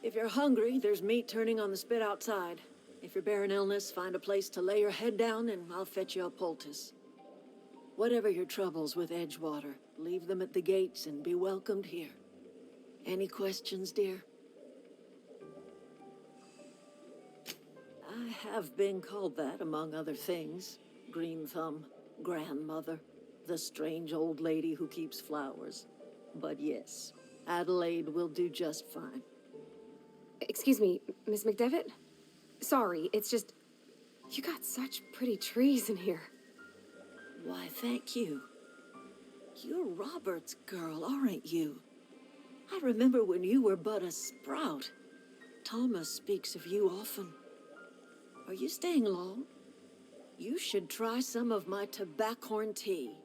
If you're hungry, there's meat turning on the spit outside. If you're bearing illness, find a place to lay your head down and I'll fetch you a poultice. Whatever your troubles with Edgewater, leave them at the gates and be welcomed here. Any questions, dear? I have been called that, among other things. Green Thumb, grandmother, the strange old lady who keeps flowers. But yes, Adelaide will do just fine. Excuse me, Miss McDevitt? Sorry, it's just... You got such pretty trees in here. Why, thank you. You're Robert's girl, aren't you? I remember when you were but a sprout. Thomas speaks of you often. Are you staying long? You should try some of my tobaccorn tea.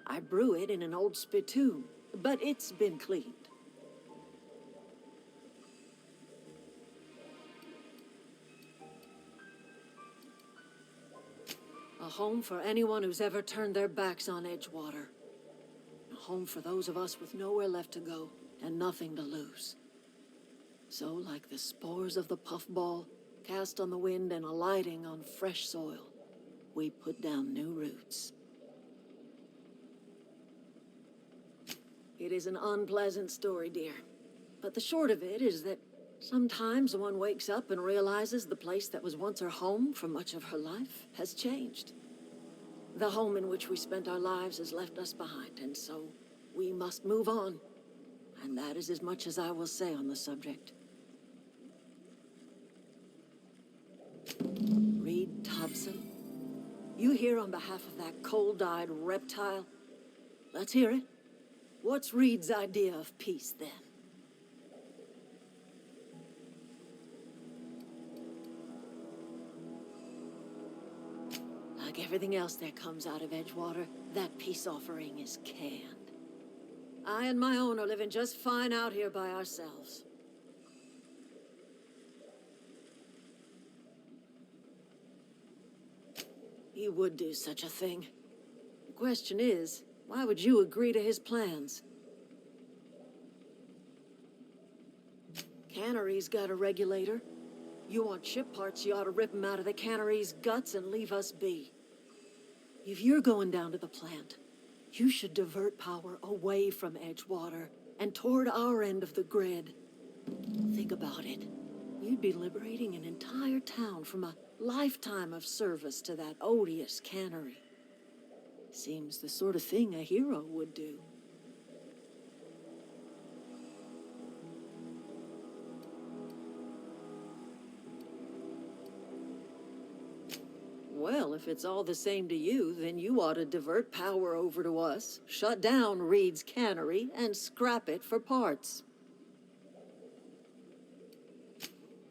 I brew it in an old spittoon, but it's been cleaned. A home for anyone who's ever turned their backs on Edgewater. A home for those of us with nowhere left to go and nothing to lose. So, like the spores of the puffball, cast on the wind and alighting on fresh soil, we put down new roots. It is an unpleasant story, dear. But the short of it is that sometimes one wakes up and realizes the place that was once her home for much of her life has changed. The home in which we spent our lives has left us behind, and so we must move on. And that is as much as I will say on the subject. Reed Thompson, you here on behalf of that cold-eyed reptile? Let's hear it. What's Reed's idea of peace, then? Like everything else that comes out of Edgewater, that peace offering is canned. I and my own are living just fine out here by ourselves. He would do such a thing. The question is, why would you agree to his plans? Cannery's got a regulator. You want ship parts, you ought to rip him out of the cannery's guts and leave us be. If you're going down to the plant, you should divert power away from Edgewater and toward our end of the grid. Think about it. You'd be liberating an entire town from a lifetime of service to that odious cannery. Seems the sort of thing a hero would do. Well, if it's all the same to you, then you ought to divert power over to us, shut down Reed's cannery, and scrap it for parts.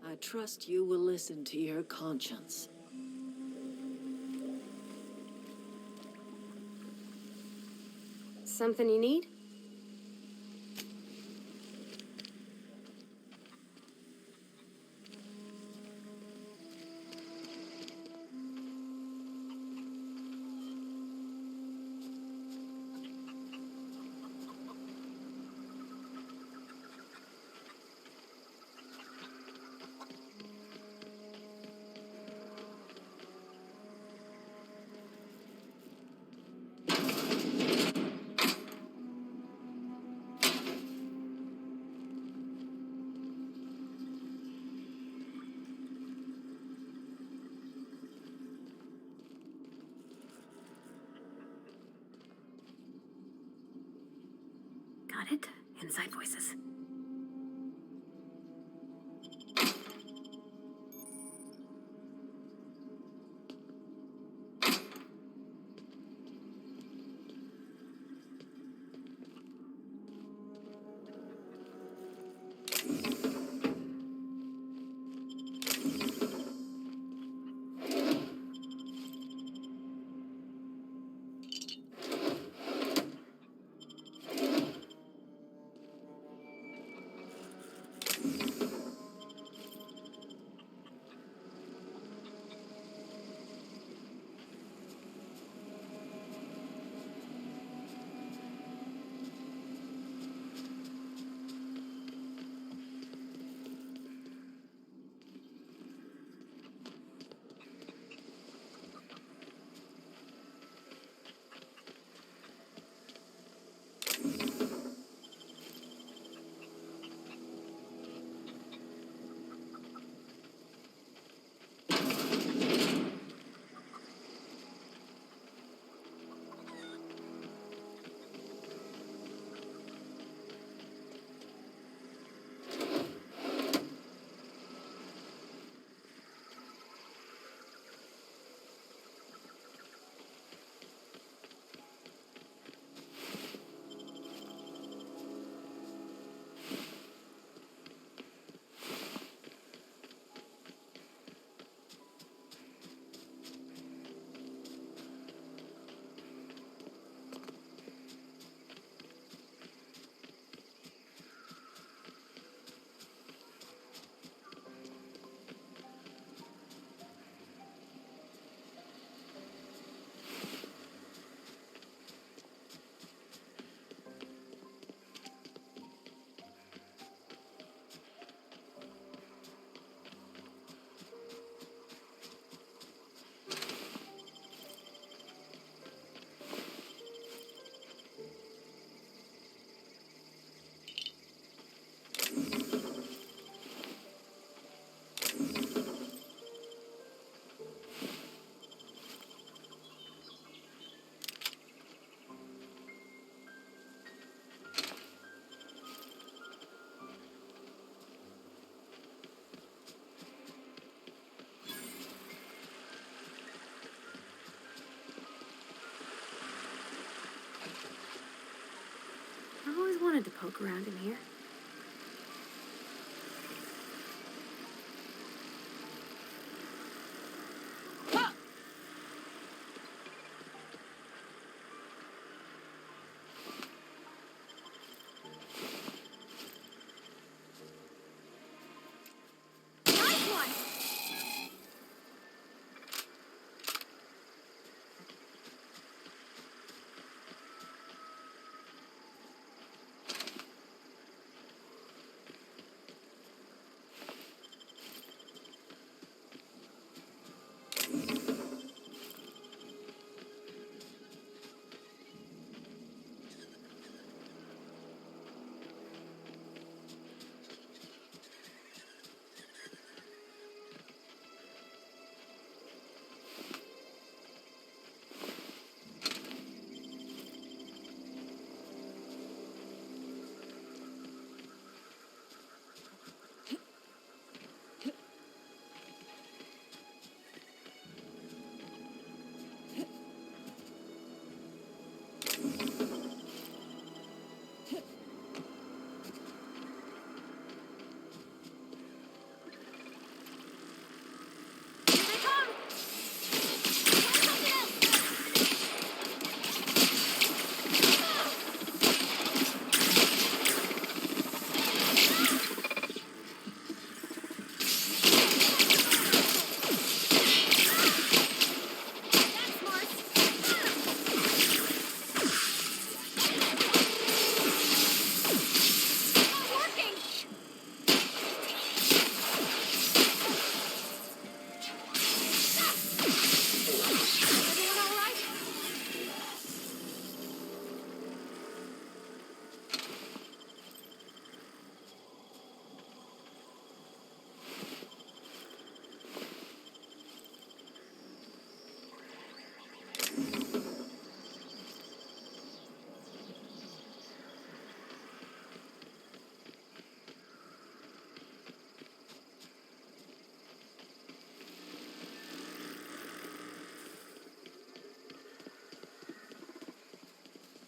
I trust you will listen to your conscience. Something you need? Got it? Inside voices. wanted to poke around in here. Nice one!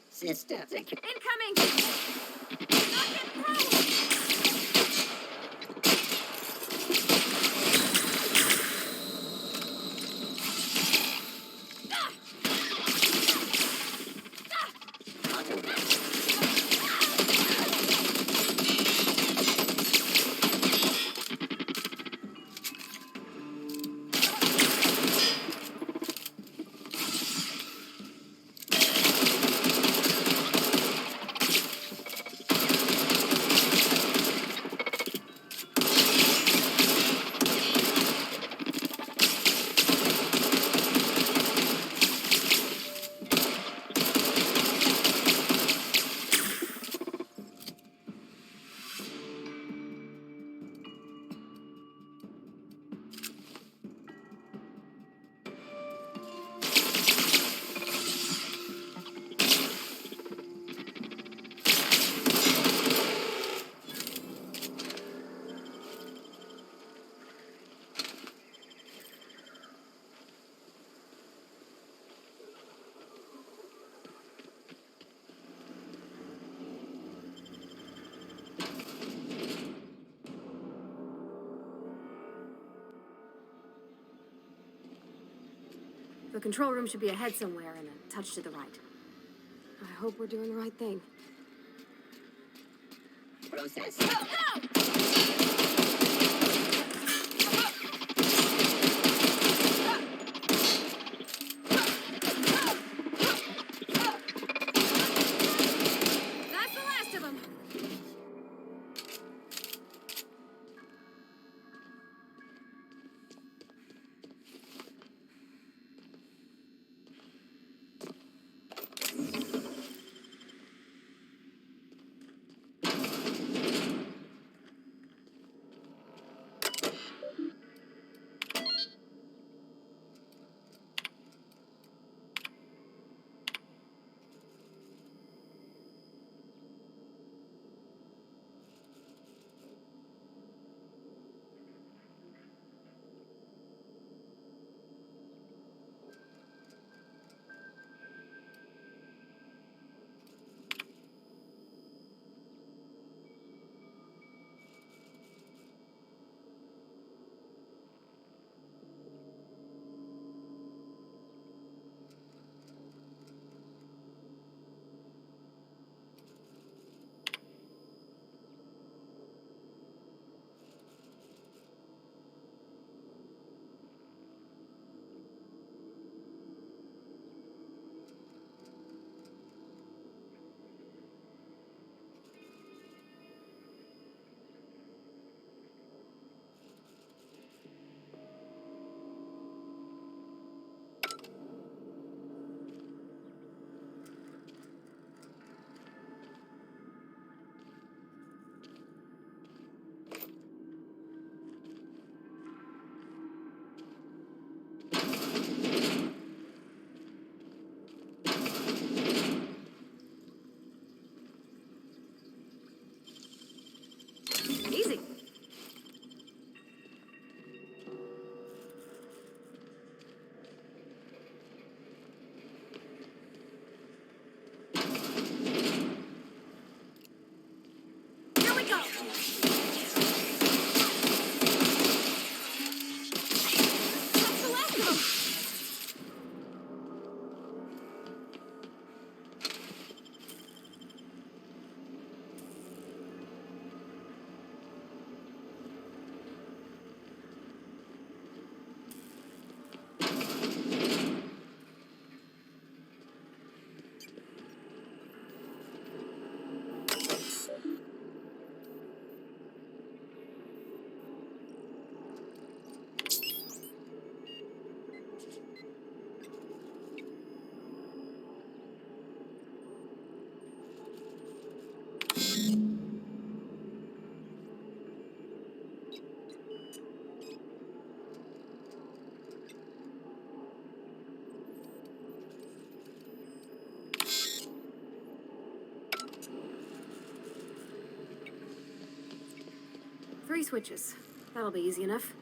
Sister. Incoming! Not get through! The control room should be ahead somewhere and a touch to the right. I hope we're doing the right thing. Process. That's the last of them! 3 switches. That'll be easy enough.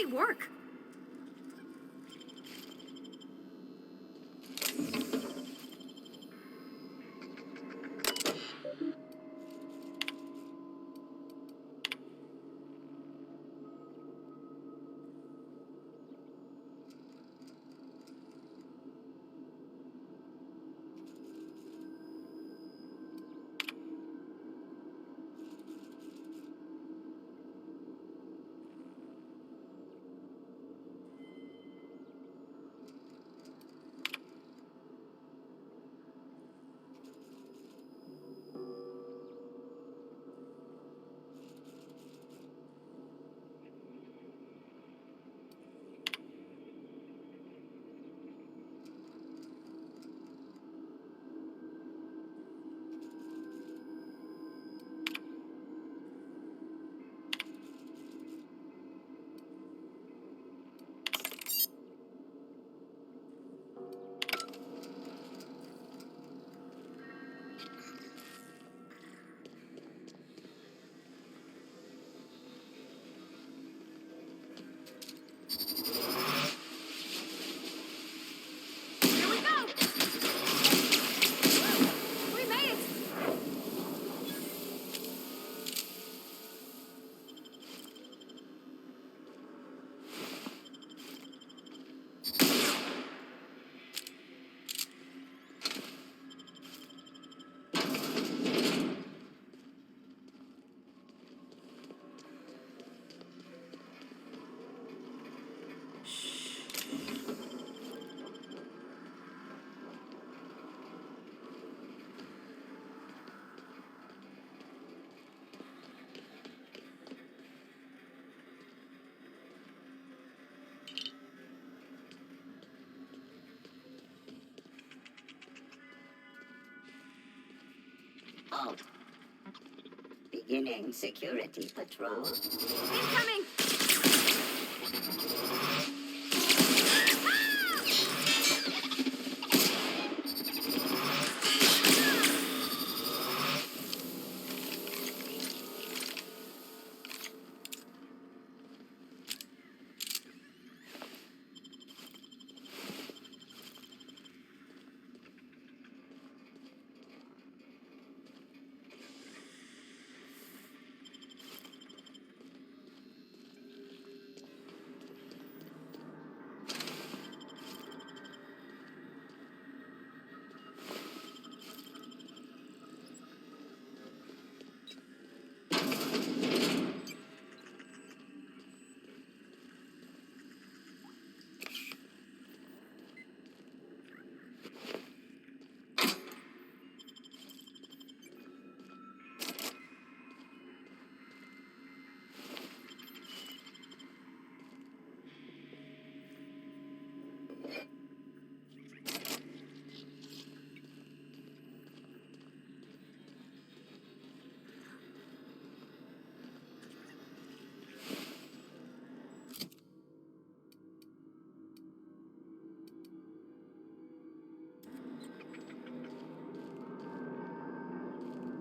Great work. Here we go! We made it! Halt. Beginning security patrol. Incoming!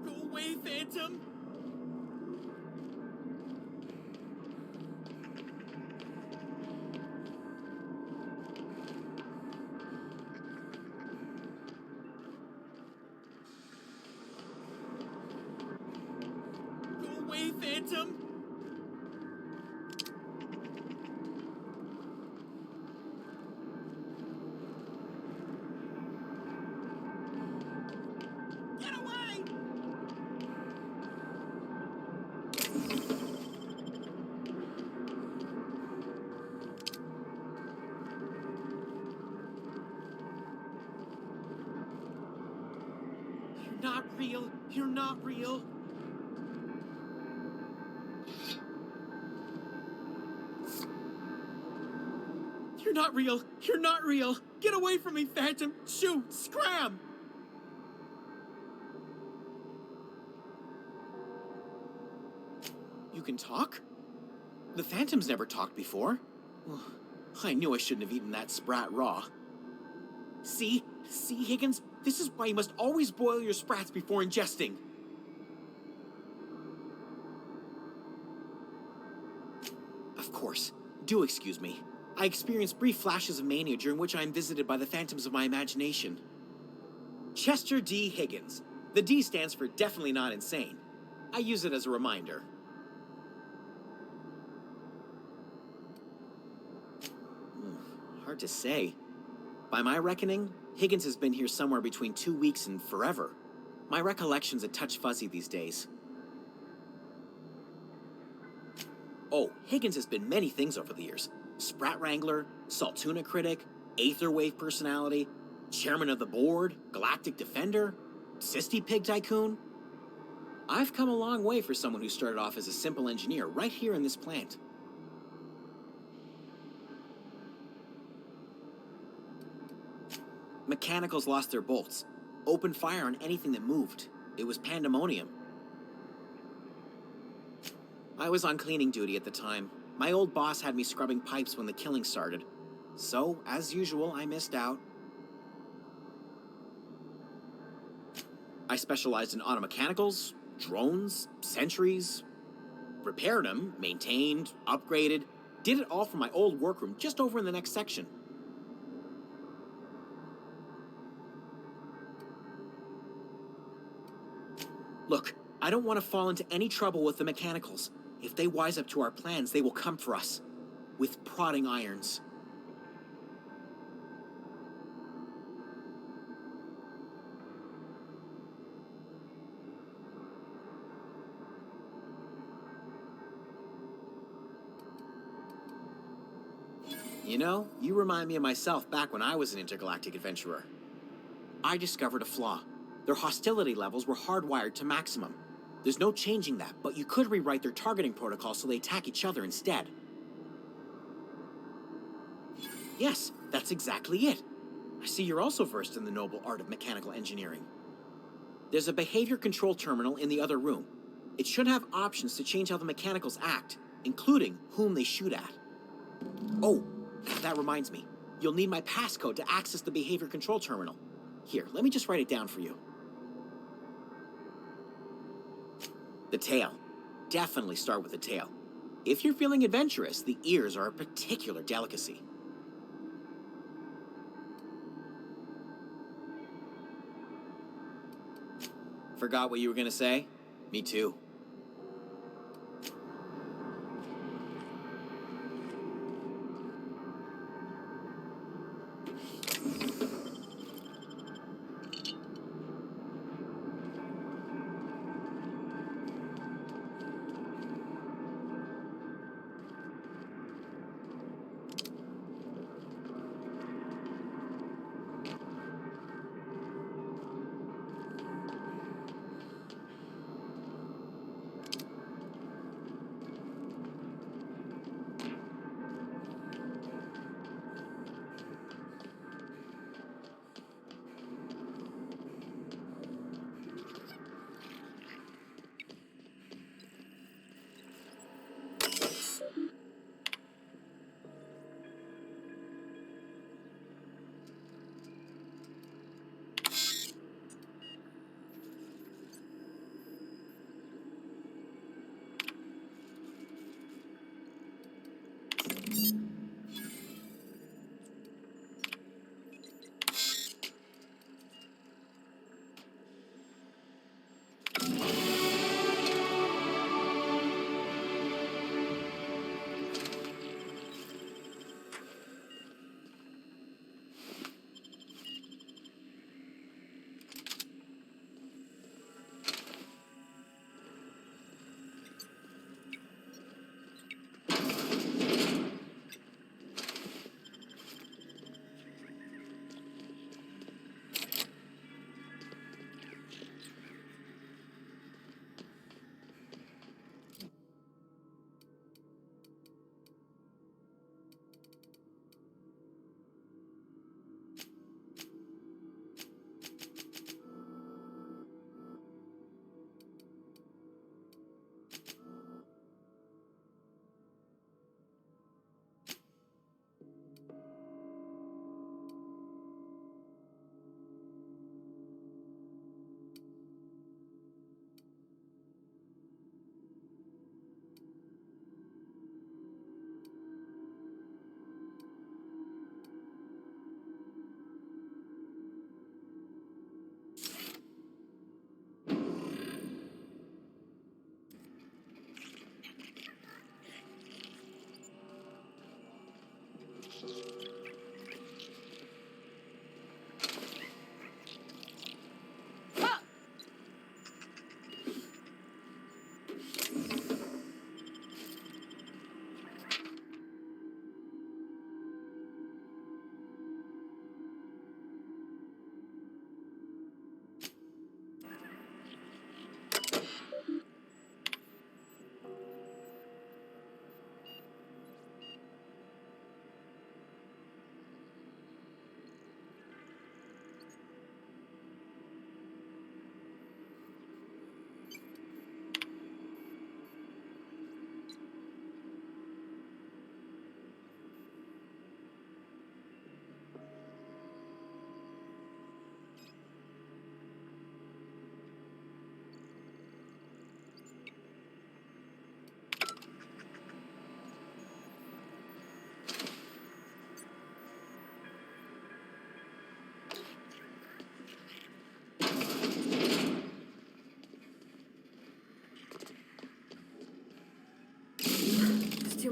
Go away, Phantom! Go away, Phantom! Get away! You're not real. You're not real. You're not real. You're not real. Get away from me, Phantom. Shoot. Scram. You can talk? The Phantom's never talked before. Well, I knew I shouldn't have eaten that sprat raw. See? See, Higgins? This is why you must always boil your sprats before ingesting. Of course. Do excuse me. I experience brief flashes of mania during which I am visited by the phantoms of my imagination. Chester D. Higgins. The D stands for definitely not insane. I use it as a reminder. Hard to say. By my reckoning, Higgins has been here somewhere between 2 weeks and forever. My recollection's a touch fuzzy these days. Oh, Higgins has been many things over the years. Sprat Wrangler, Saltuna critic, Aetherwave personality, chairman of the board, galactic defender, Sisty Pig tycoon. I've come a long way for someone who started off as a simple engineer right here in this plant. Mechanicals lost their bolts, opened fire on anything that moved. It was pandemonium. I was on cleaning duty at the time. My old boss had me scrubbing pipes when the killing started. So, as usual, I missed out. I specialized in automechanicals, drones, sentries. Repaired them, maintained, upgraded. Did it all from my old workroom just over in the next section. Look, I don't want to fall into any trouble with the mechanicals. If they wise up to our plans, they will come for us. With prodding irons. You know, you remind me of myself back when I was an intergalactic adventurer. I discovered a flaw. Their hostility levels were hardwired to maximum. There's no changing that, but you could rewrite their targeting protocol so they attack each other instead. Yes, that's exactly it. I see you're also versed in the noble art of mechanical engineering. There's a behavior control terminal in the other room. It should have options to change how the mechanicals act, including whom they shoot at. Oh, that reminds me. You'll need my passcode to access the behavior control terminal. Here, let me just write it down for you. The tail. Definitely start with the tail. If you're feeling adventurous, the ears are a particular delicacy. Forgot what you were gonna say? Me too.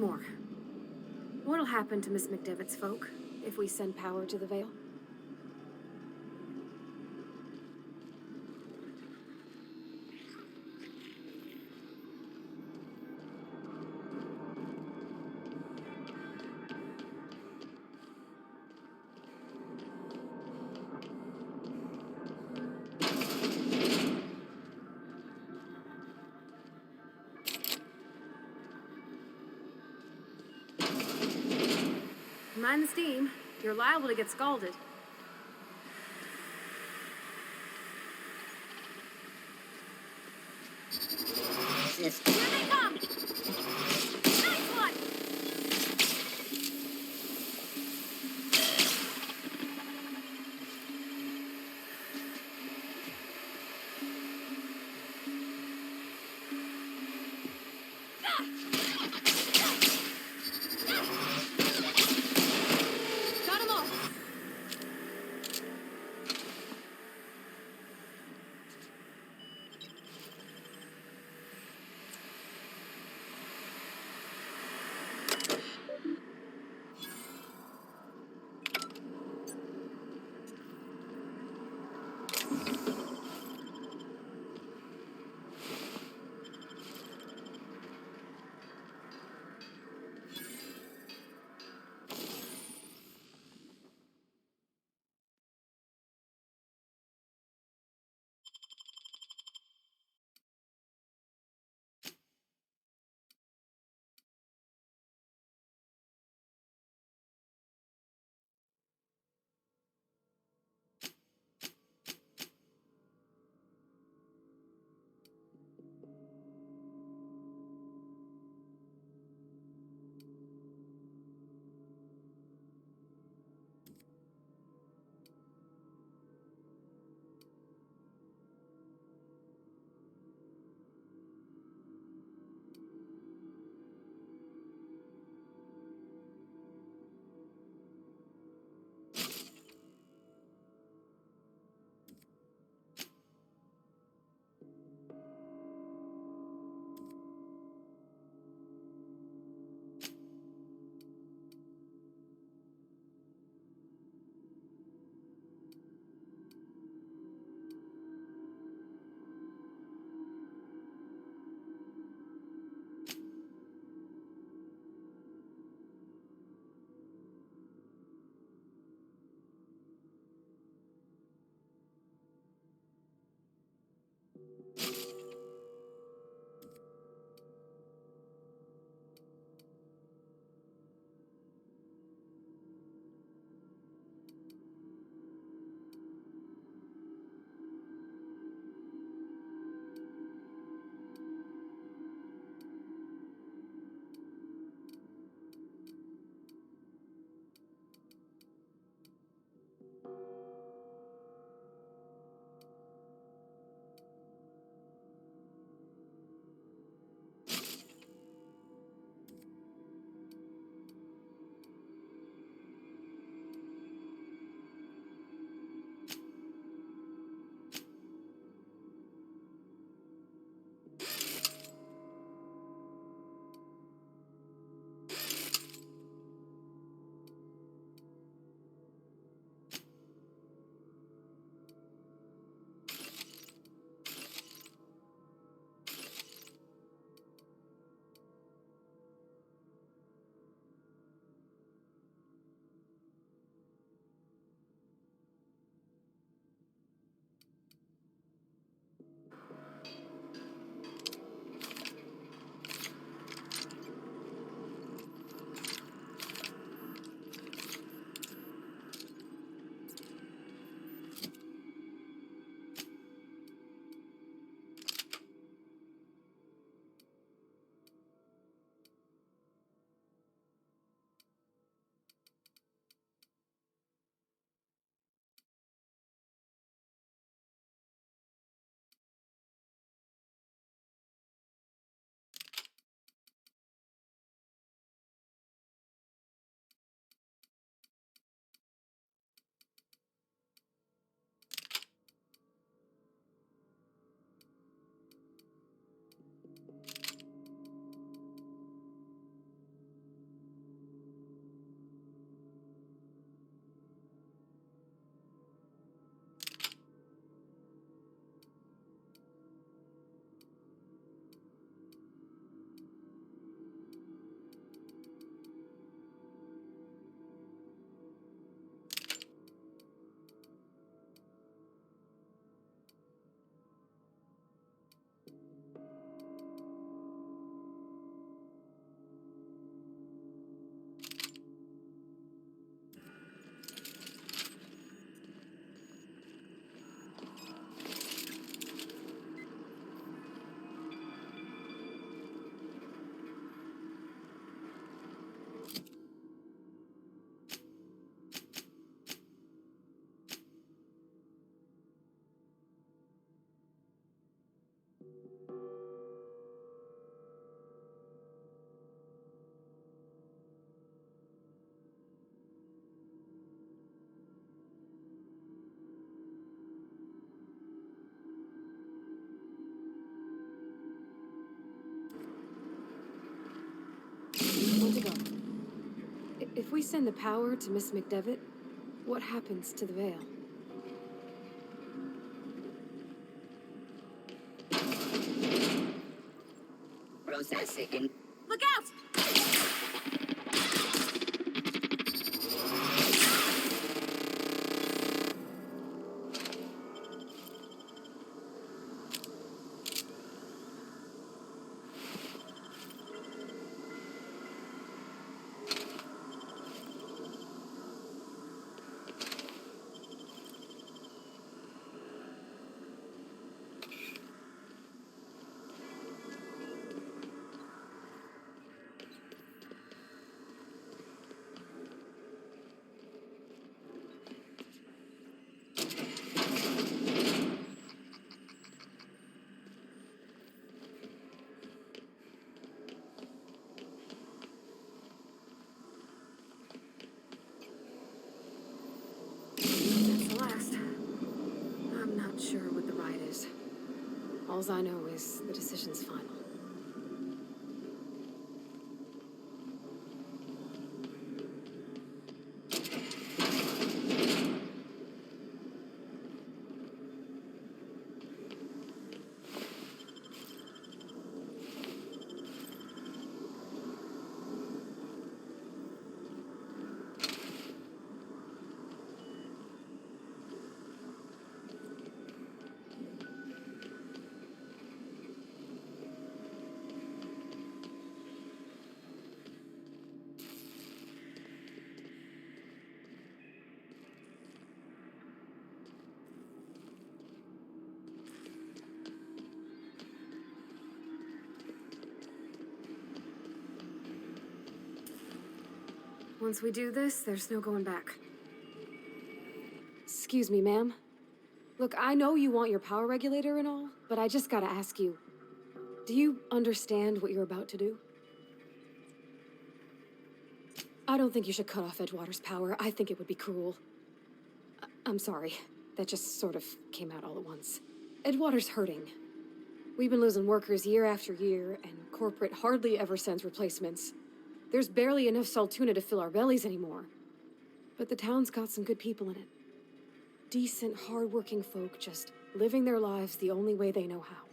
more. What'll happen to Miss McDevitt's folk? If we send power to the Vale? Mind the steam. You're liable to get scalded. This Here they come! Nice one! Got 'em all! to go. If we send the power to Miss McDevitt, what happens to the veil? Processing. Look out! That's the last. I'm not sure what the right is. Alls I know is the decision's final. Once we do this, there's no going back. Excuse me, ma'am. Look, I know you want your power regulator and all, but I just gotta ask you, do you understand what you're about to do? I don't think you should cut off Edgewater's power. I think it would be cruel. I'm sorry. That just sort of came out all at once. Edgewater's hurting. We've been losing workers year after year, and corporate hardly ever sends replacements. There's barely enough Saltuna to fill our bellies anymore. But the town's got some good people in it. Decent, hard-working folk just living their lives the only way they know how.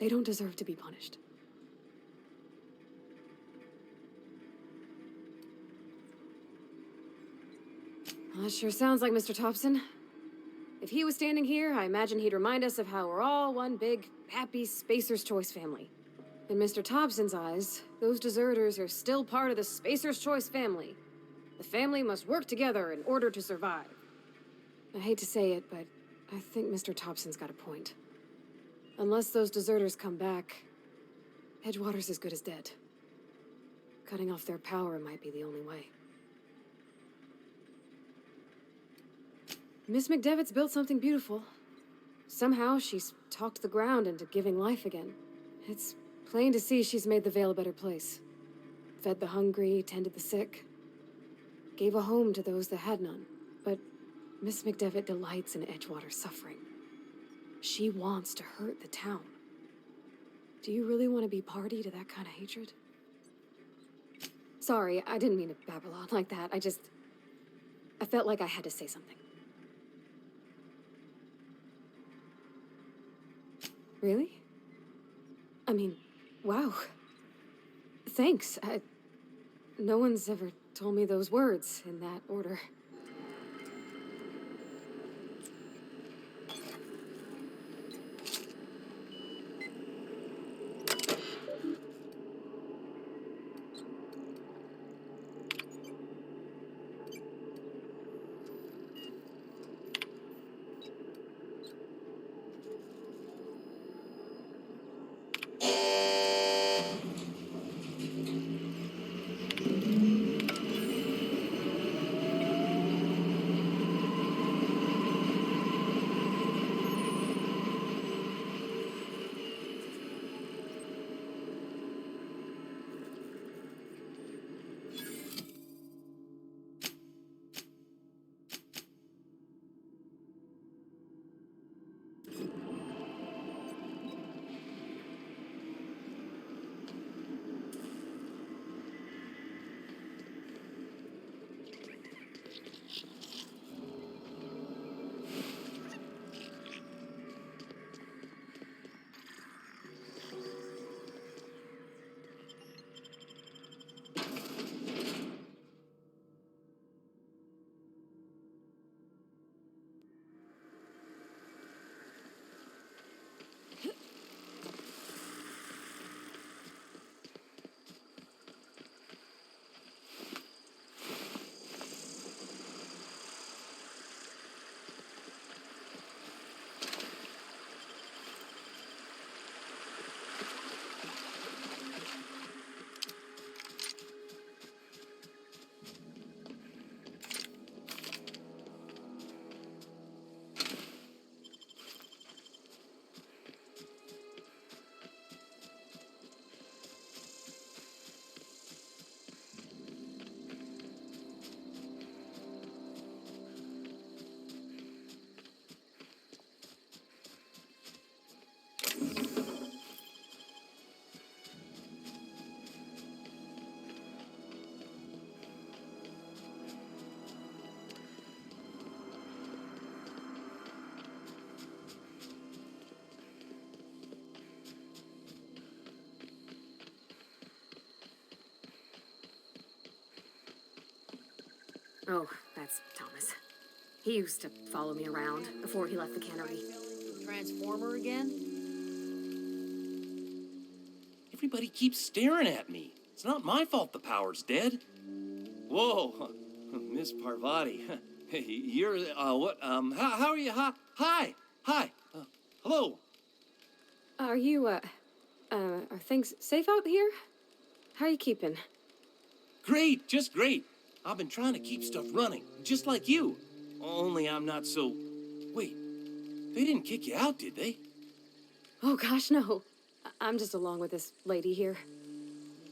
They don't deserve to be punished. Well, that sure sounds like Mr. Thompson. If he was standing here, I imagine he'd remind us of how we're all one big, happy Spacer's Choice family. In Mr. Thompson's eyes, those deserters are still part of the Spacer's Choice family. The family must work together in order to survive. I hate to say it, but I think Mr. Thompson's got a point. Unless those deserters come back, Edgewater's as good as dead. Cutting off their power might be the only way. Miss McDevitt's built something beautiful. Somehow she's talked the ground into giving life again. It's plain to see she's made the Vale a better place. Fed the hungry, tended the sick. Gave a home to those that had none. But Miss McDevitt delights in Edgewater's suffering. She wants to hurt the town. Do you really want to be party to that kind of hatred? Sorry, I didn't mean to babble on like that. I felt like I had to say something. Really? I mean, wow. Thanks. No one's ever told me those words in that order. Oh, that's Thomas. He used to follow me around before he left the cannery. Transformer again? Everybody keeps staring at me. It's not my fault the power's dead. Whoa, Miss Parvati. Hey, you're, what, how are you? Hi, hello. Are you, are things safe out here? How are you keeping? Great, just great. I've been trying to keep stuff running, just like you. Only I'm not so... Wait, they didn't kick you out, did they? Oh gosh, no. I'm just along with this lady here.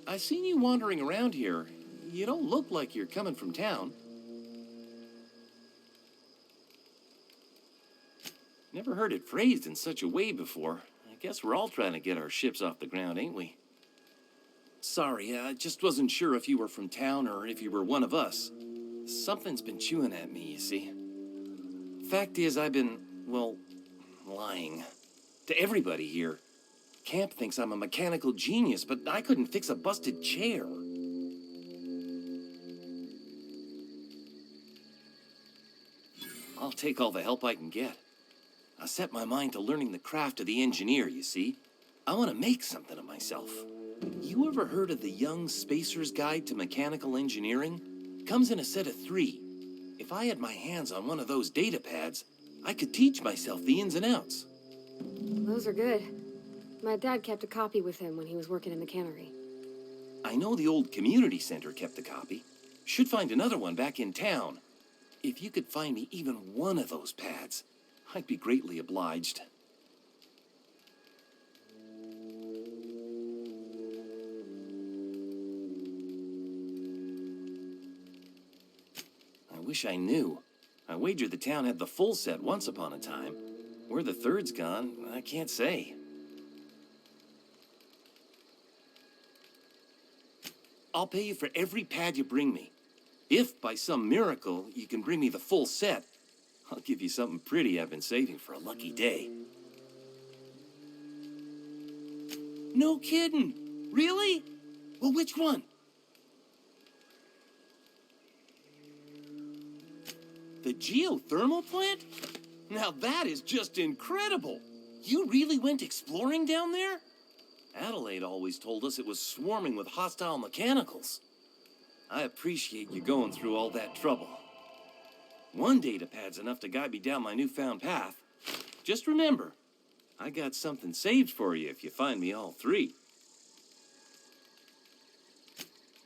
I seen you wandering around here. You don't look like you're coming from town. Never heard it phrased in such a way before. I guess we're all trying to get our ships off the ground, ain't we? Sorry, I just wasn't sure if you were from town or if you were one of us. Something's been chewing at me, you see. Fact is, I've been, well, lying. To everybody here. Camp thinks I'm a mechanical genius, but I couldn't fix a busted chair. I'll take all the help I can get. I set my mind to learning the craft of the engineer, you see. I want to make something of myself. You ever heard of the Young Spacer's Guide to Mechanical Engineering? Comes in a set of 3. If I had my hands on one of those data pads, I could teach myself the ins and outs. Those are good. My dad kept a copy with him when he was working in the cannery. I know the old community center kept a copy. Should find another one back in town. If you could find me even one of those pads, I'd be greatly obliged. I wish I knew. I wagered the town had the full set once upon a time. Where the third's gone, I can't say. I'll pay you for every pad you bring me. If, by some miracle, you can bring me the full set, I'll give you something pretty I've been saving for a lucky day. No kidding! Really? Well, which one? The geothermal plant? Now that is just incredible! You really went exploring down there? Adelaide always told us it was swarming with hostile mechanicals. I appreciate you going through all that trouble. One data pad's enough to guide me down my newfound path. Just remember, I got something saved for you if you find me all 3.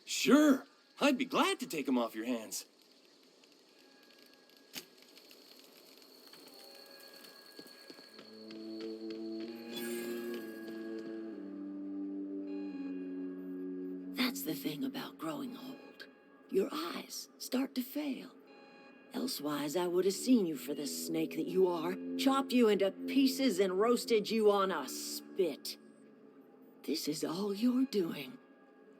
Sure, I'd be glad to take them off your hands. That's the thing about growing old. Your eyes start to fail. Elsewise, I would have seen you for the snake that you are, chopped you into pieces and roasted you on a spit. This is all you're doing.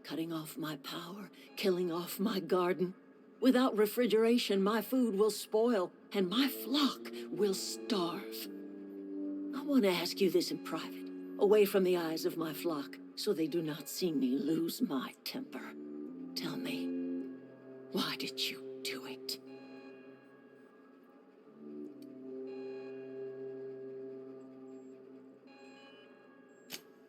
Cutting off my power, killing off my garden. Without refrigeration, my food will spoil, and my flock will starve. I want to ask you this in private, away from the eyes of my flock, so they do not see me lose my temper. Tell me, why did you do it?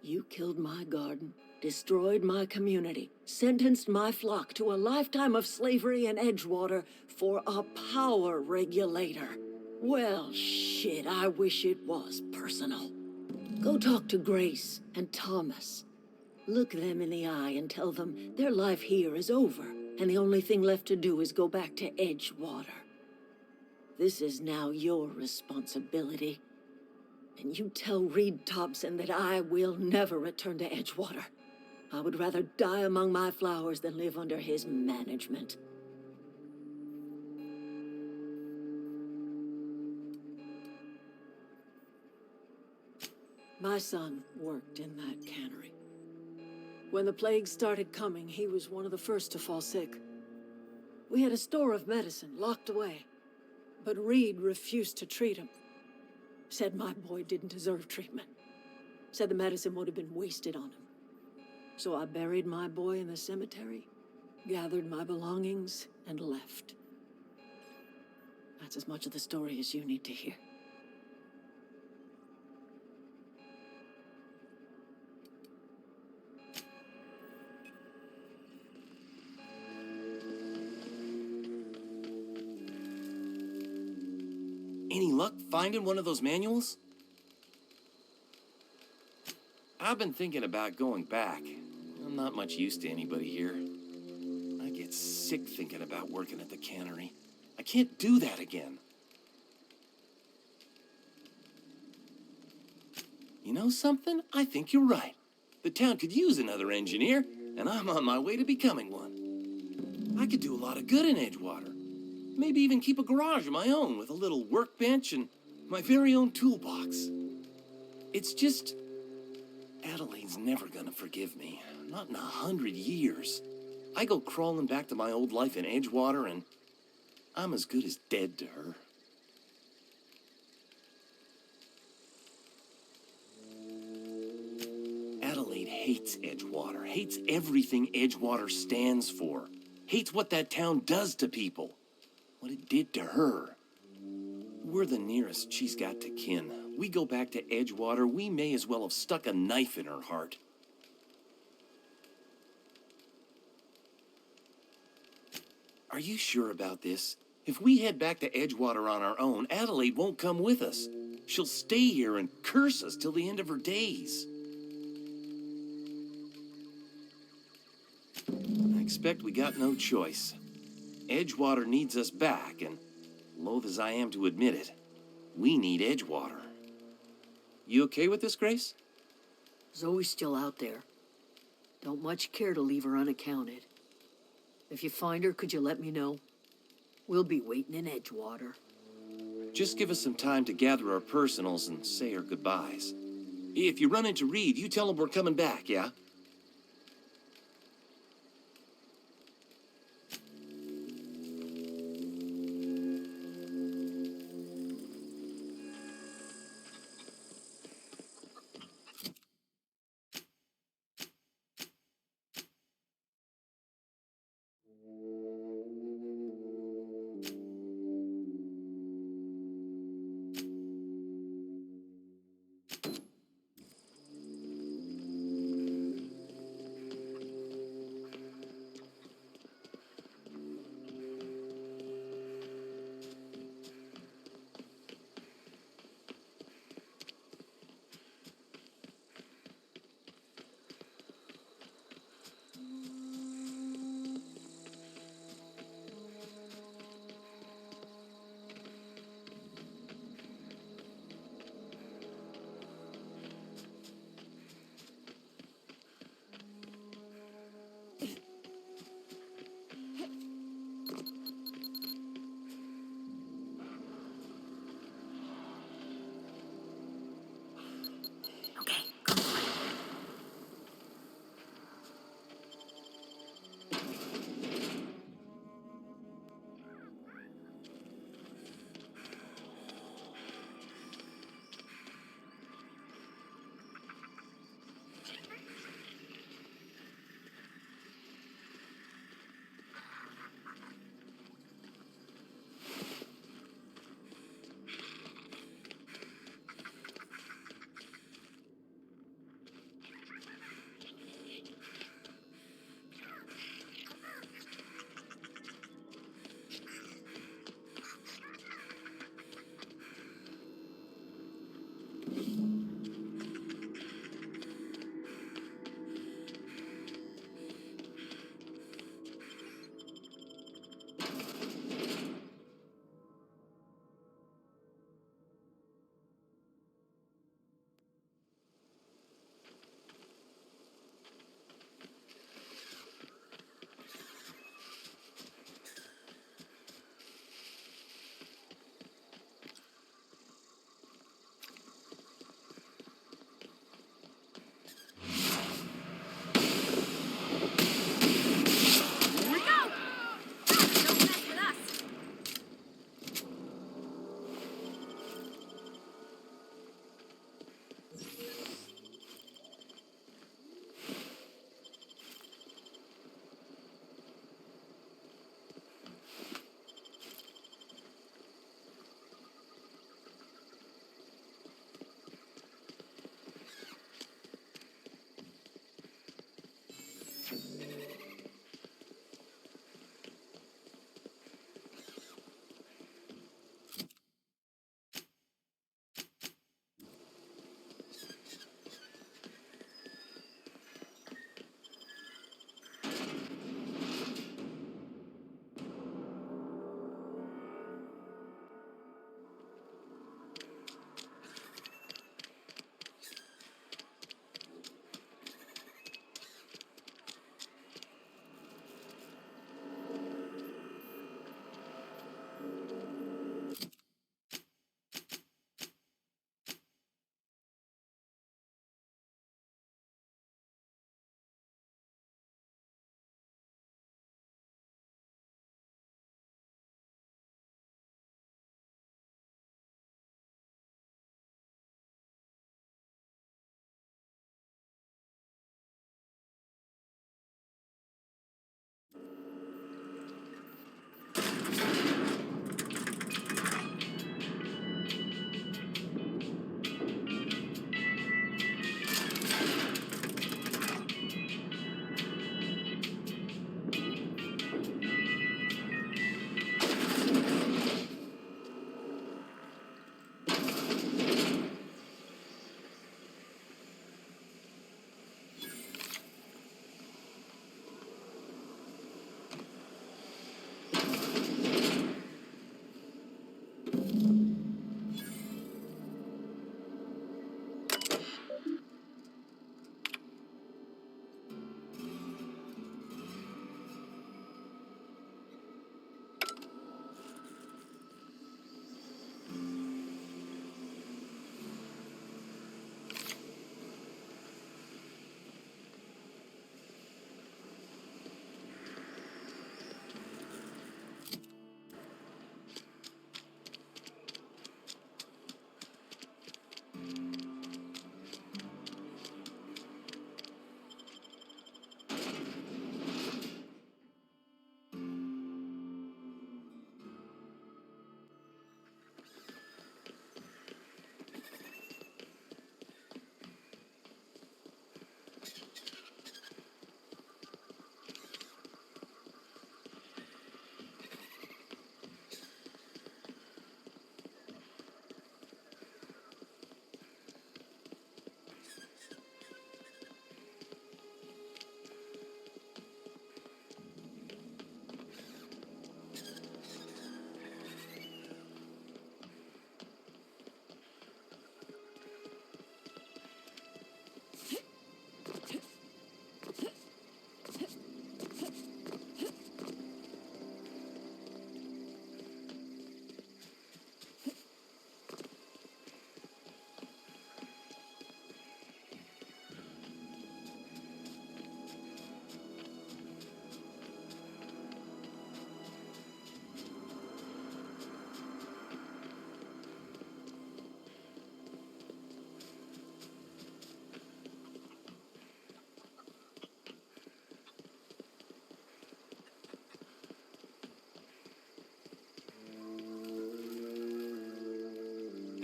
You killed my garden, destroyed my community, sentenced my flock to a lifetime of slavery in Edgewater for a power regulator. Well, shit, I wish it was personal. Go talk to Grace and Thomas. Look them in the eye and tell them their life here is over, and the only thing left to do is go back to Edgewater. This is now your responsibility. And you tell Reed Thompson that I will never return to Edgewater. I would rather die among my flowers than live under his management. My son worked in that cannery. When the plague started coming, he was one of the first to fall sick. We had a store of medicine locked away, but Reed refused to treat him. Said my boy didn't deserve treatment. Said the medicine would have been wasted on him. So I buried my boy in the cemetery, gathered my belongings, and left. That's as much of the story as you need to hear. Any luck finding one of those manuals? I've been thinking about going back. I'm not much use to anybody here. I get sick thinking about working at the cannery. I can't do that again. You know something? I think you're right. The town could use another engineer, and I'm on my way to becoming one. I could do a lot of good in Edgewater. Maybe even keep a garage of my own with a little workbench and my very own toolbox. It's just... Adelaide's never gonna forgive me. Not in 100 years. I go crawling back to my old life in Edgewater, and I'm as good as dead to her. Adelaide hates Edgewater, hates everything Edgewater stands for, hates what that town does to people, what it did to her. We're the nearest she's got to kin. We go back to Edgewater, we may as well have stuck a knife in her heart. Are you sure about this? If we head back to Edgewater on our own, Adelaide won't come with us. She'll stay here and curse us till the end of her days. I expect we got no choice. Edgewater needs us back, and loath as I am to admit it, we need Edgewater. You okay with this, Grace? Zoe's still out there. Don't much care to leave her unaccounted. If you find her, could you let me know? We'll be waiting in Edgewater. Just give us some time to gather our personals and say our goodbyes. If you run into Reed, you tell him we're coming back, yeah?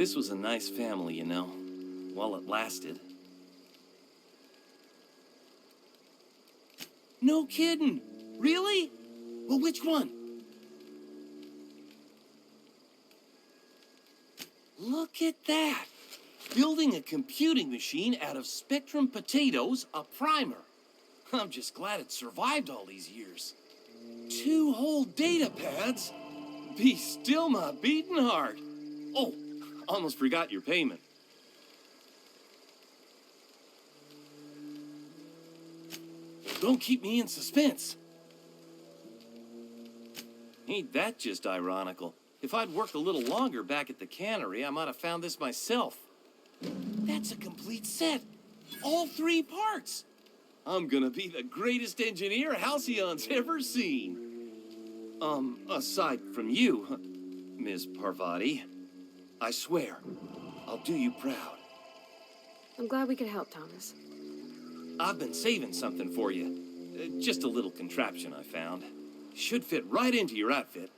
This was a nice family, you know, while it lasted. No kidding! Really? Well, which one? Look at that! Building a computing machine out of Spectrum potatoes, a primer. I'm just glad it survived all these years. 2 whole data pads? Be still my beating heart. Oh, almost forgot your payment. Don't keep me in suspense. Ain't that just ironical? If I'd worked a little longer back at the cannery, I might have found this myself. That's a complete set. All 3 parts. I'm gonna be the greatest engineer Halcyon's ever seen. Aside from you, Ms. Parvati, I swear, I'll do you proud. I'm glad we could help, Thomas. I've been saving something for you. Just a little contraption I found. Should fit right into your outfit.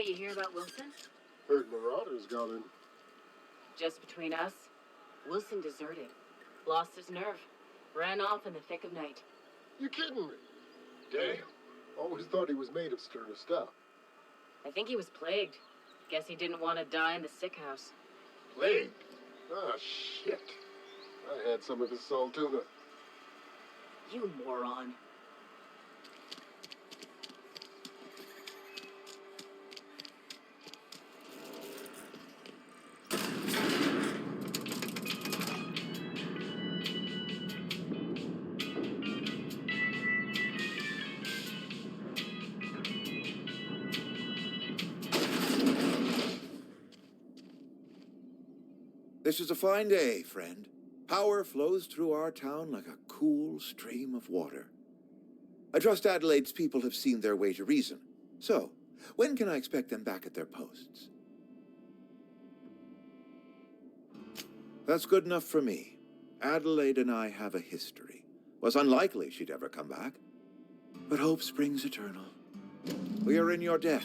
Hey, you hear about Wilson? Heard Marauders got in. Just between us, Wilson deserted. Lost his nerve. Ran off in the thick of night. You kidding me? Damn. Always thought he was made of sterner stuff. I think he was plagued. Guess he didn't want to die in the sick house. Plague? Ah, shit. I had some of his salt tuna. You moron. This is a fine day, friend. Power flows through our town like a cool stream of water. I trust Adelaide's people have seen their way to reason. So, when can I expect them back at their posts? That's good enough for me. Adelaide and I have a history. Was unlikely she'd ever come back. But hope springs eternal. We are in your debt.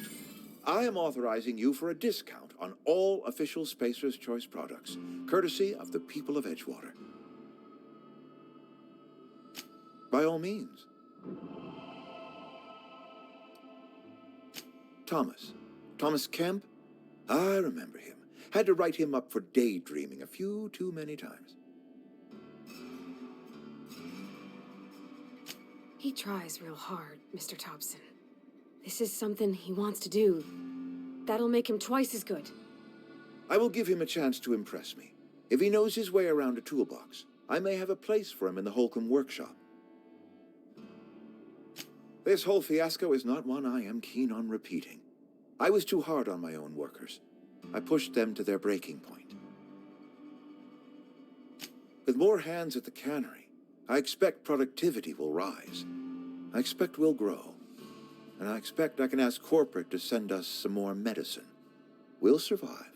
I am authorizing you for a discount on all official Spacer's Choice products, courtesy of the people of Edgewater. By all means. Thomas Kemp? I remember him. Had to write him up for daydreaming a few too many times. He tries real hard, Mr. Thompson. This is something he wants to do. That'll make him twice as good. I will give him a chance to impress me. If he knows his way around a toolbox, I may have a place for him in the Holcomb workshop. This whole fiasco is not one I am keen on repeating. I was too hard on my own workers. I pushed them to their breaking point. With more hands at the cannery, I expect productivity will rise. I expect we'll grow. And I expect I can ask corporate to send us some more medicine. We'll survive,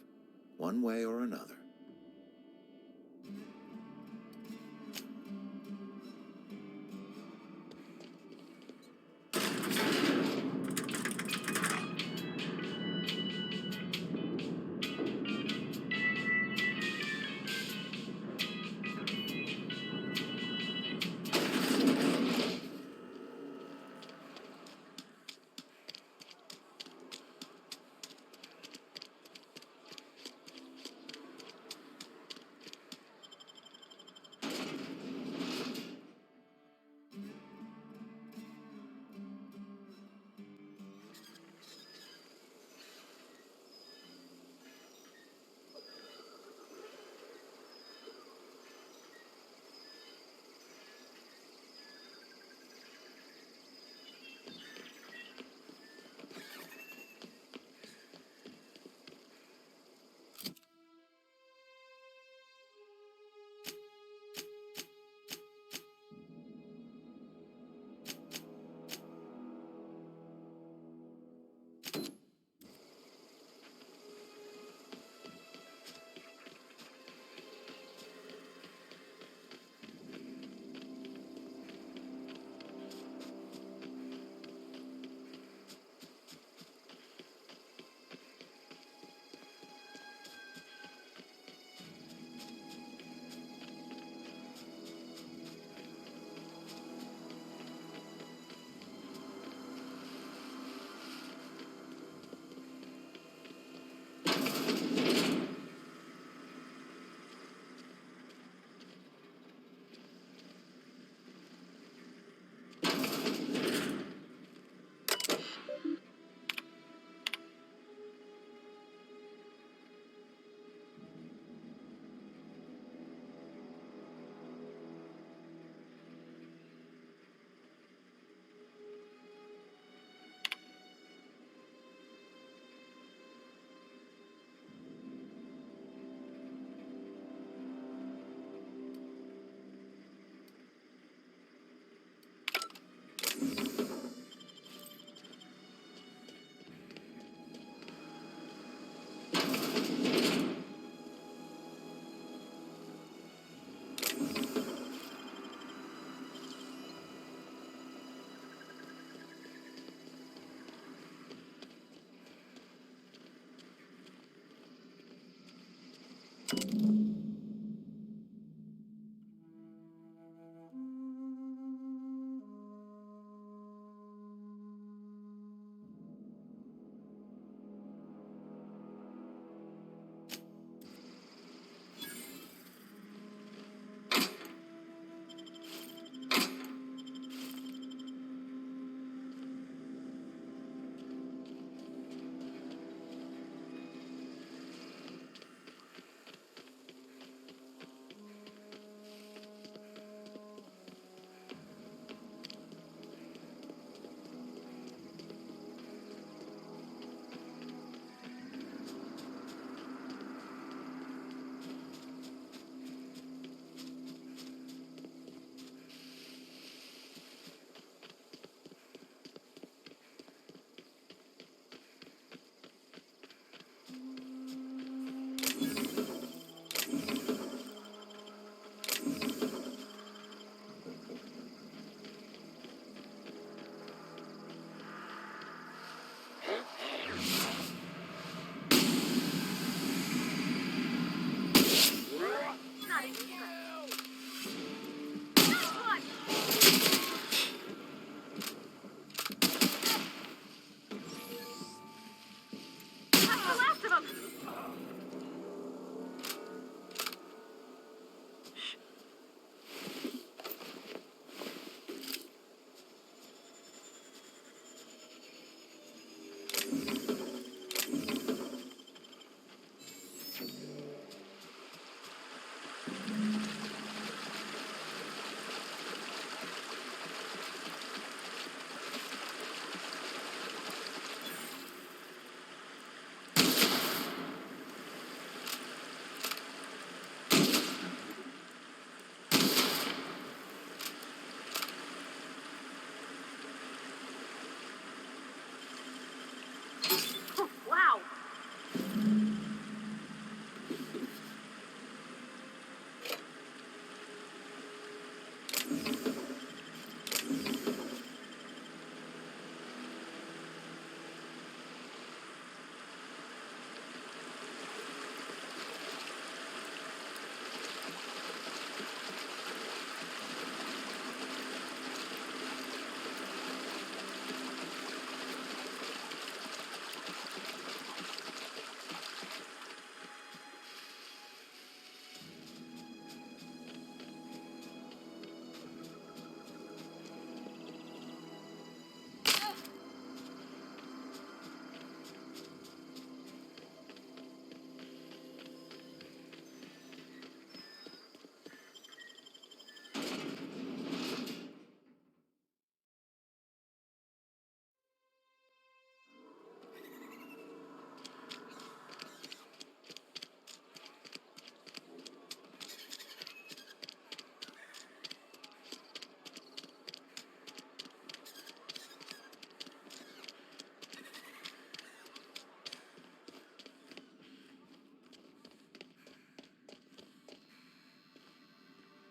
one way or another. Wow.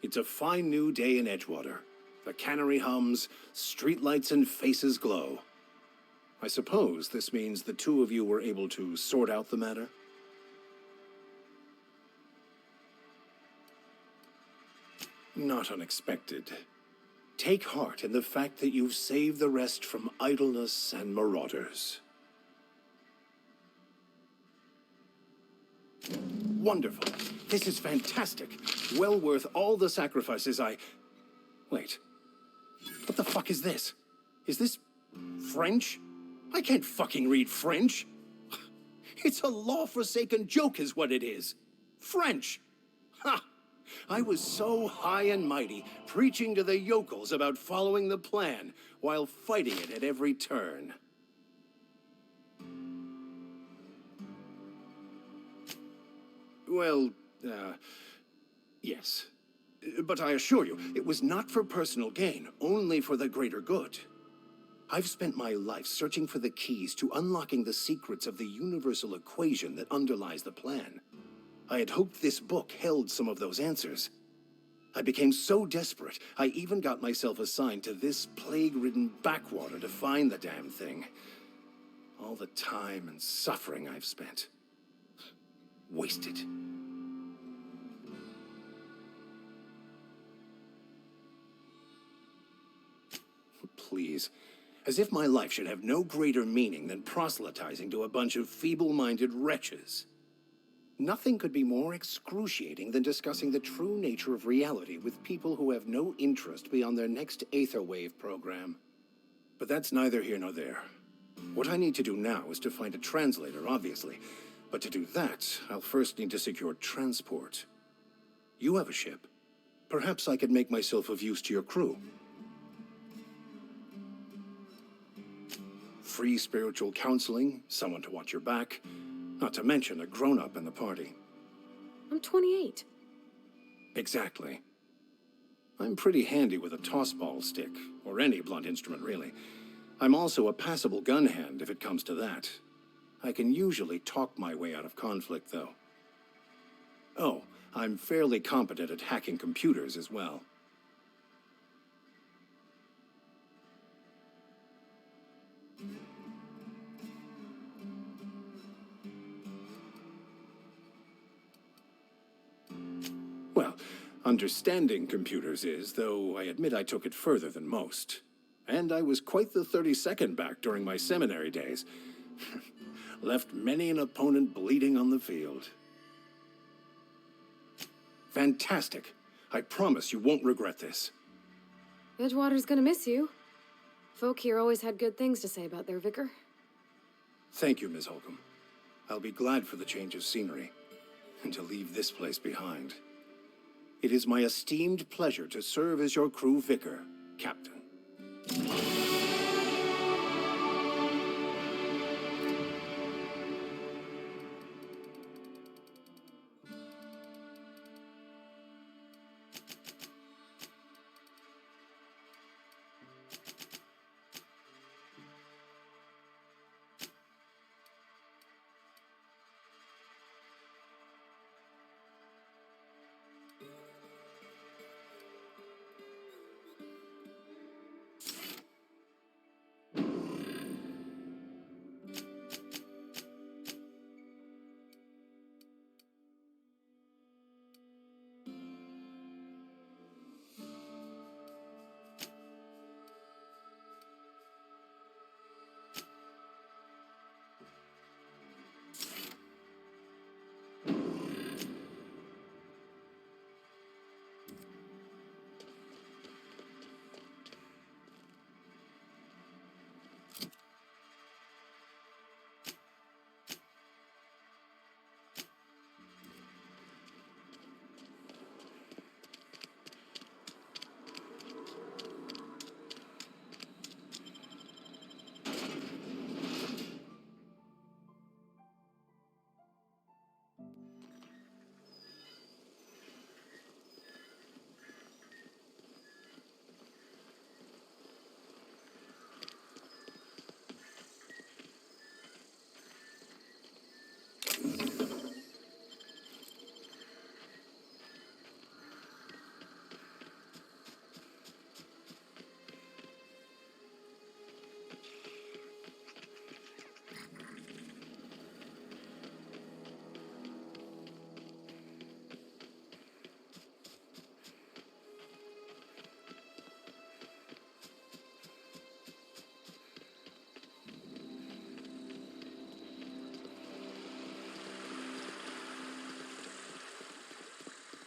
It's a fine new day in Edgewater. The cannery hums, streetlights and faces glow. I suppose this means the two of you were able to sort out the matter? Not unexpected. Take heart in the fact that you've saved the rest from idleness and marauders. Wonderful. This is fantastic. Well worth all the sacrifices Wait. What the fuck is this? Is this French? I can't fucking read French. It's a law-forsaken joke is what it is. French. Ha! I was so high and mighty, preaching to the yokels about following the plan, while fighting it at every turn. Well, yes. But I assure you, it was not for personal gain, only for the greater good. I've spent my life searching for the keys to unlocking the secrets of the universal equation that underlies the plan. I had hoped this book held some of those answers. I became so desperate, I even got myself assigned to this plague-ridden backwater to find the damn thing. All the time and suffering I've spent. Wasted. please. As if my life should have no greater meaning than proselytizing to a bunch of feeble-minded wretches. Nothing could be more excruciating than discussing the true nature of reality with people who have no interest beyond their next Aetherwave program. But that's neither here nor there. What I need to do now is to find a translator, obviously. But to do that, I'll first need to secure transport. You have a ship. Perhaps I could make myself of use to your crew. Free spiritual counseling, someone to watch your back, not to mention a grown-up in the party. I'm 28. Exactly. I'm pretty handy with a toss-ball stick, or any blunt instrument, really. I'm also a passable gun hand if it comes to that. I can usually talk my way out of conflict, though. Oh, I'm fairly competent at hacking computers as well. Well, understanding computers is, though I admit I took it further than most. And I was quite the 32nd back during my seminary days. Left many an opponent bleeding on the field. Fantastic. I promise you won't regret this. Edgewater's gonna miss you. Folk here always had good things to say about their vicar. Thank you, Ms. Holcomb. I'll be glad for the change of scenery, and to leave this place behind. It is my esteemed pleasure to serve as your crew vicar, Captain.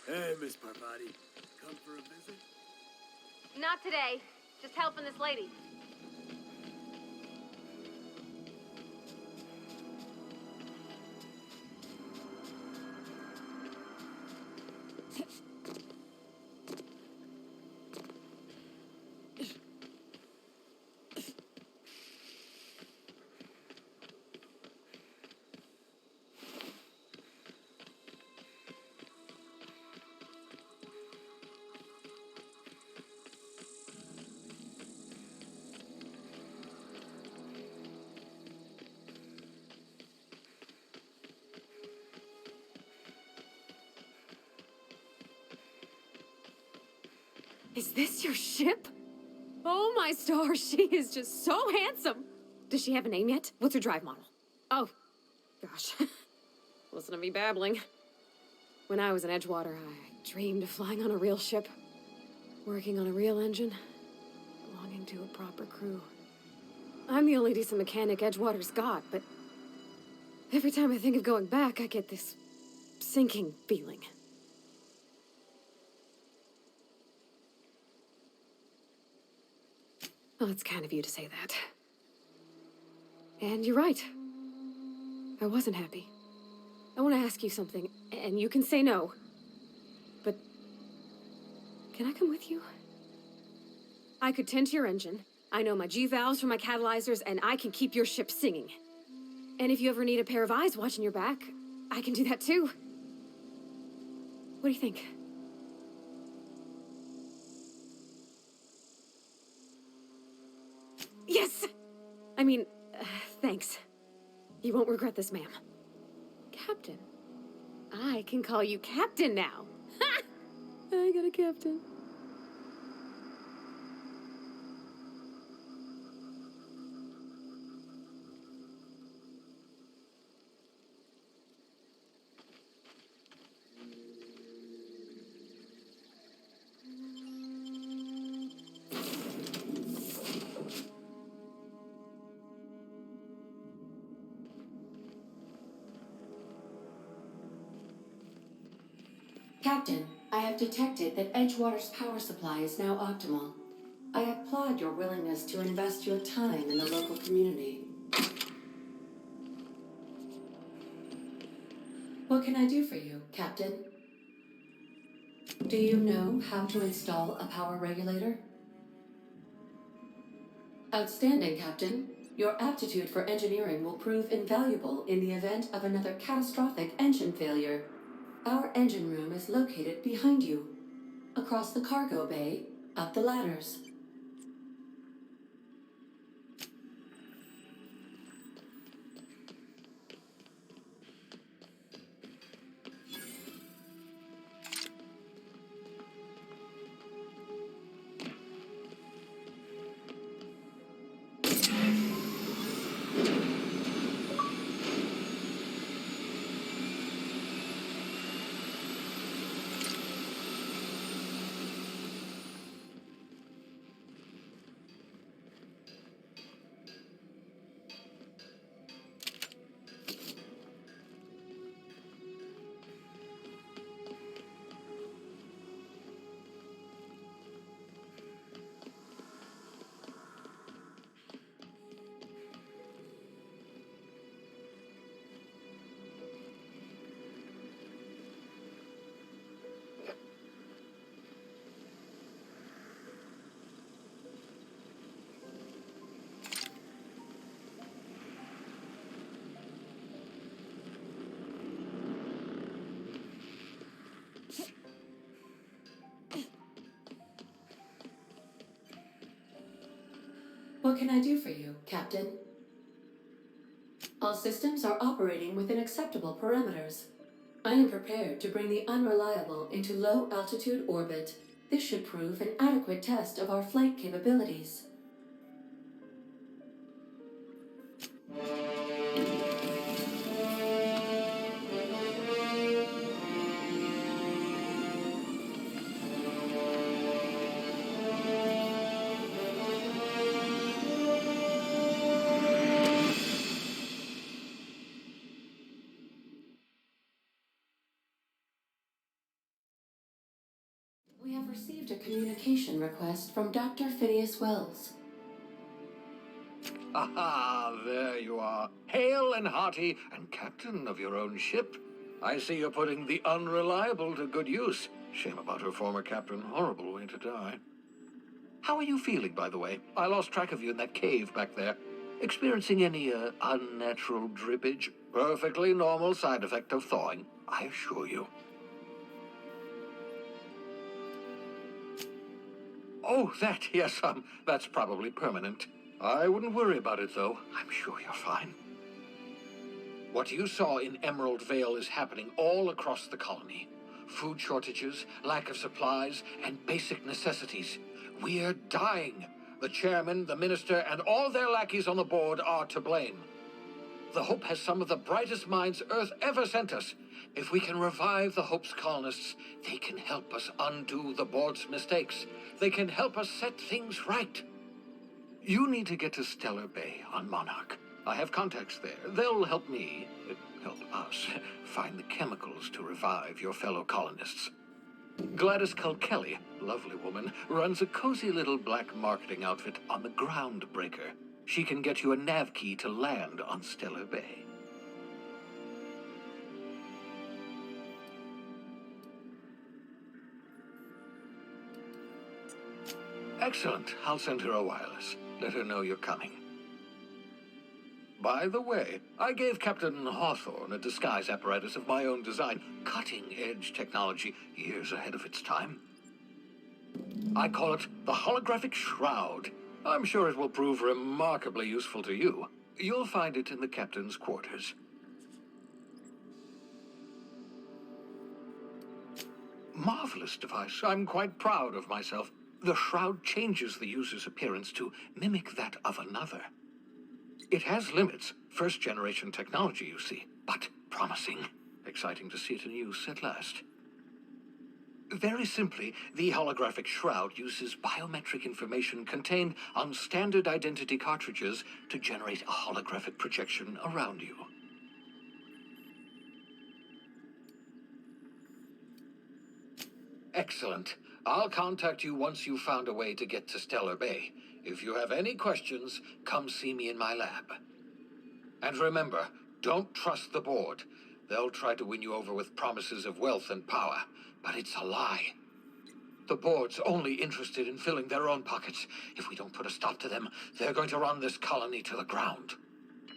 Hey, Miss Parvati. Come for a visit? Not today. Just helping this lady. Is this your ship? Oh my stars, she is just so handsome. Does she have a name yet? What's her drive model? Oh, gosh. Listen to me babbling. When I was in Edgewater, I dreamed of flying on a real ship, working on a real engine, belonging listening to a proper crew. I'm the only decent mechanic Edgewater's got, but every time I think of going back, I get this sinking feeling. Well, it's kind of you to say that. And you're right. I wasn't happy. I want to ask you something, and you can say no. But can I come with you? I could tend to your engine. I know my G-valves for my catalyzers, and I can keep your ship singing. And if you ever need a pair of eyes watching your back, I can do that too. What do you think? Yes! I mean, thanks. You won't regret this, ma'am. Captain. I can call you Captain now. Ha! I got a captain. Captain, I have detected that Edgewater's power supply is now optimal. I applaud your willingness to invest your time in the local community. What can I do for you, Captain? Do you know how to install a power regulator? Outstanding, Captain. Your aptitude for engineering will prove invaluable in the event of another catastrophic engine failure. Our engine room is located behind you. Across the cargo bay, up the ladders. What can I do for you, Captain? All systems are operating within acceptable parameters. I am prepared to bring the Unreliable into low-altitude orbit. This should prove an adequate test of our flight capabilities. We have received a communication request from Dr. Phineas Wells. Aha, there you are. Hale and hearty, and captain of your own ship. I see you're putting the Unreliable to good use. Shame about her former captain. Horrible way to die. How are you feeling, by the way? I lost track of you in that cave back there. Experiencing any, unnatural drippage? Perfectly normal side effect of thawing, I assure you. Oh, that, yes, that's probably permanent. I wouldn't worry about it, though. I'm sure you're fine. What you saw in Emerald Vale is happening all across the colony. Food shortages, lack of supplies, and basic necessities. We're dying. The chairman, the minister, and all their lackeys on the board are to blame. The Hope has some of the brightest minds Earth ever sent us. If we can revive the Hope's colonists, they can help us undo the board's mistakes. They can help us set things right. You need to get to Stellar Bay on Monarch. I have contacts there. They'll help me, help us, find the chemicals to revive your fellow colonists. Gladys Culkelly, lovely woman, runs a cozy little black marketing outfit on the Groundbreaker. She can get you a nav key to land on Stellar Bay. Excellent. I'll send her a wireless. Let her know you're coming. By the way, I gave Captain Hawthorne a disguise apparatus of my own design, cutting-edge technology years ahead of its time. I call it the Holographic Shroud. I'm sure it will prove remarkably useful to you. You'll find it in the captain's quarters. Marvelous device. I'm quite proud of myself. The shroud changes the user's appearance to mimic that of another. It has limits, first-generation technology, you see, but promising. Exciting to see it in use at last. Very simply, the holographic shroud uses biometric information contained on standard identity cartridges to generate a holographic projection around you. Excellent. I'll contact you once you've found a way to get to Stellar Bay. If you have any questions, come see me in my lab. And remember, don't trust the board. They'll try to win you over with promises of wealth and power, but it's a lie. The board's only interested in filling their own pockets. If we don't put a stop to them, they're going to run this colony to the ground.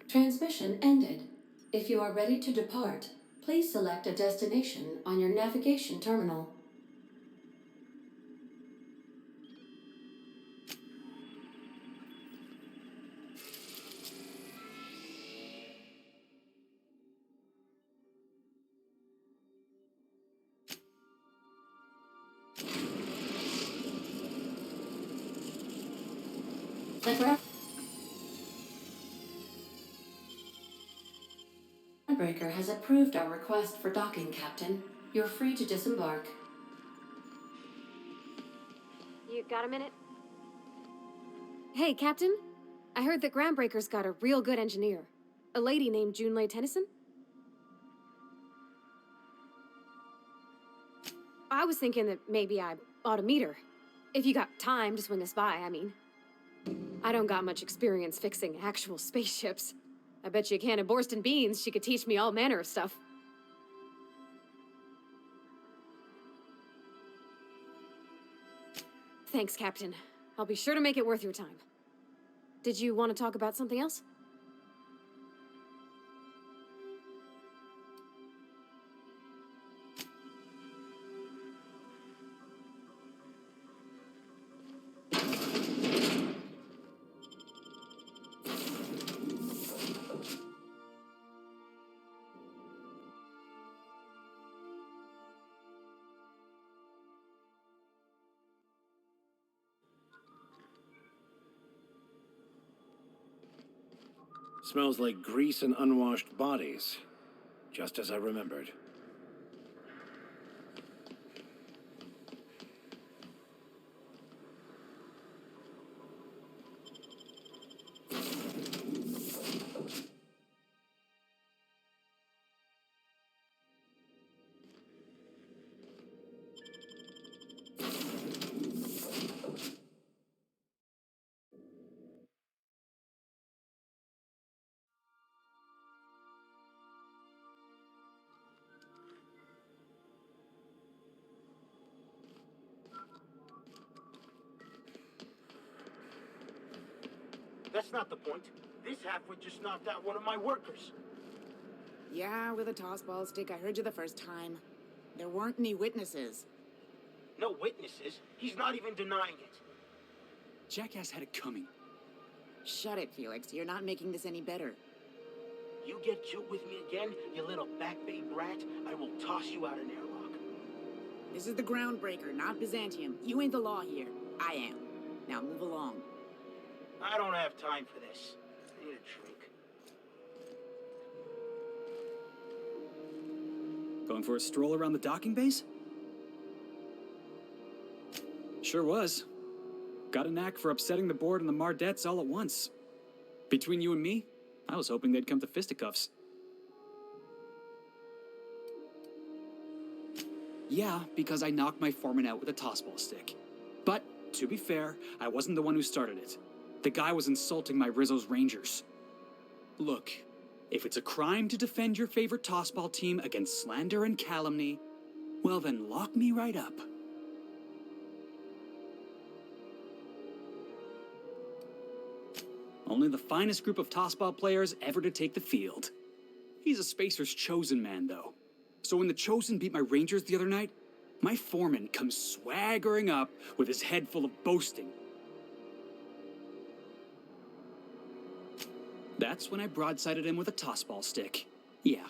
Transmission ended. If you are ready to depart, please select a destination on your navigation terminal. The Groundbreaker has approved our request for docking, Captain. You're free to disembark. You got a minute? Hey, Captain. I heard that Groundbreaker's got a real good engineer. A lady named Junlei Tennyson? I was thinking that maybe I ought to meet her. If you got time to swing us by, I mean. I don't got much experience fixing actual spaceships. I bet you a can of Borston beans she could teach me all manner of stuff. Thanks, Captain. I'll be sure to make it worth your time. Did you want to talk about something else? Smells like grease and unwashed bodies. Just as I remembered. That's not the point. This halfwit just knocked out one of my workers. Yeah, with a tossball stick, I heard you the first time. There weren't any witnesses. No witnesses? He's not even denying it. Jackass had it coming. Shut it, Felix. You're not making this any better. You get cute with me again, you little back bay brat, I will toss you out an airlock. This is the Groundbreaker, not Byzantium. You ain't the law here. I am. Now move along. I don't have time for this. I need a drink. Going for a stroll around the docking base? Sure was. Got a knack for upsetting the board and the Mardettes all at once. Between you and me, I was hoping they'd come to fisticuffs. Yeah, because I knocked my foreman out with a tossball stick. But, to be fair, I wasn't the one who started it. The guy was insulting my Rizzo's Rangers. Look, if it's a crime to defend your favorite tossball team against slander and calumny, well then lock me right up. Only the finest group of tossball players ever to take the field. He's a Spacer's chosen man, though. So when the Chosen beat my Rangers the other night, my foreman comes swaggering up with his head full of boasting. That's when I broadsided him with a tossball stick. Yeah.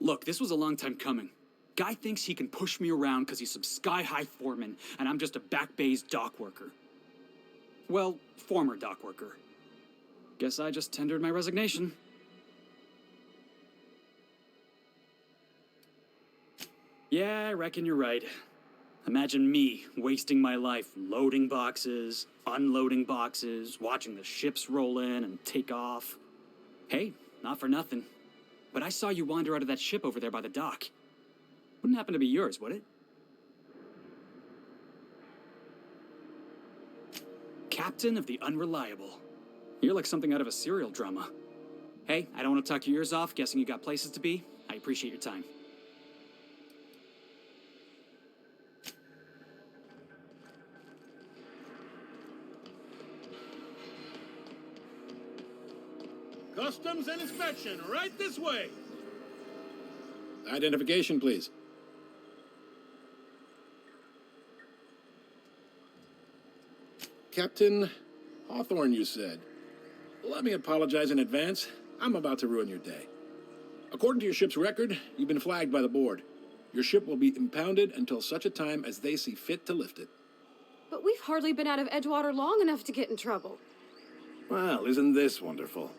Look, this was a long time coming. Guy thinks he can push me around because he's some sky-high foreman, and I'm just a back bay's dock worker. Well, former dock worker. Guess I just tendered my resignation. Yeah, I reckon you're right. Imagine me wasting my life loading boxes, unloading boxes, watching the ships roll in and take off. Hey, not for nothing, but I saw you wander out of that ship over there by the dock. Wouldn't happen to be yours, would it? Captain of the Unreliable. You're like something out of a serial drama. Hey, I don't want to talk your ears off, guessing you got places to be. I appreciate your time. Customs and inspection, right this way. Identification, please. Captain Hawthorne, you said. Let me apologize in advance. I'm about to ruin your day. According to your ship's record, you've been flagged by the board. Your ship will be impounded until such a time as they see fit to lift it. But we've hardly been out of Edgewater long enough to get in trouble. Well, isn't this wonderful?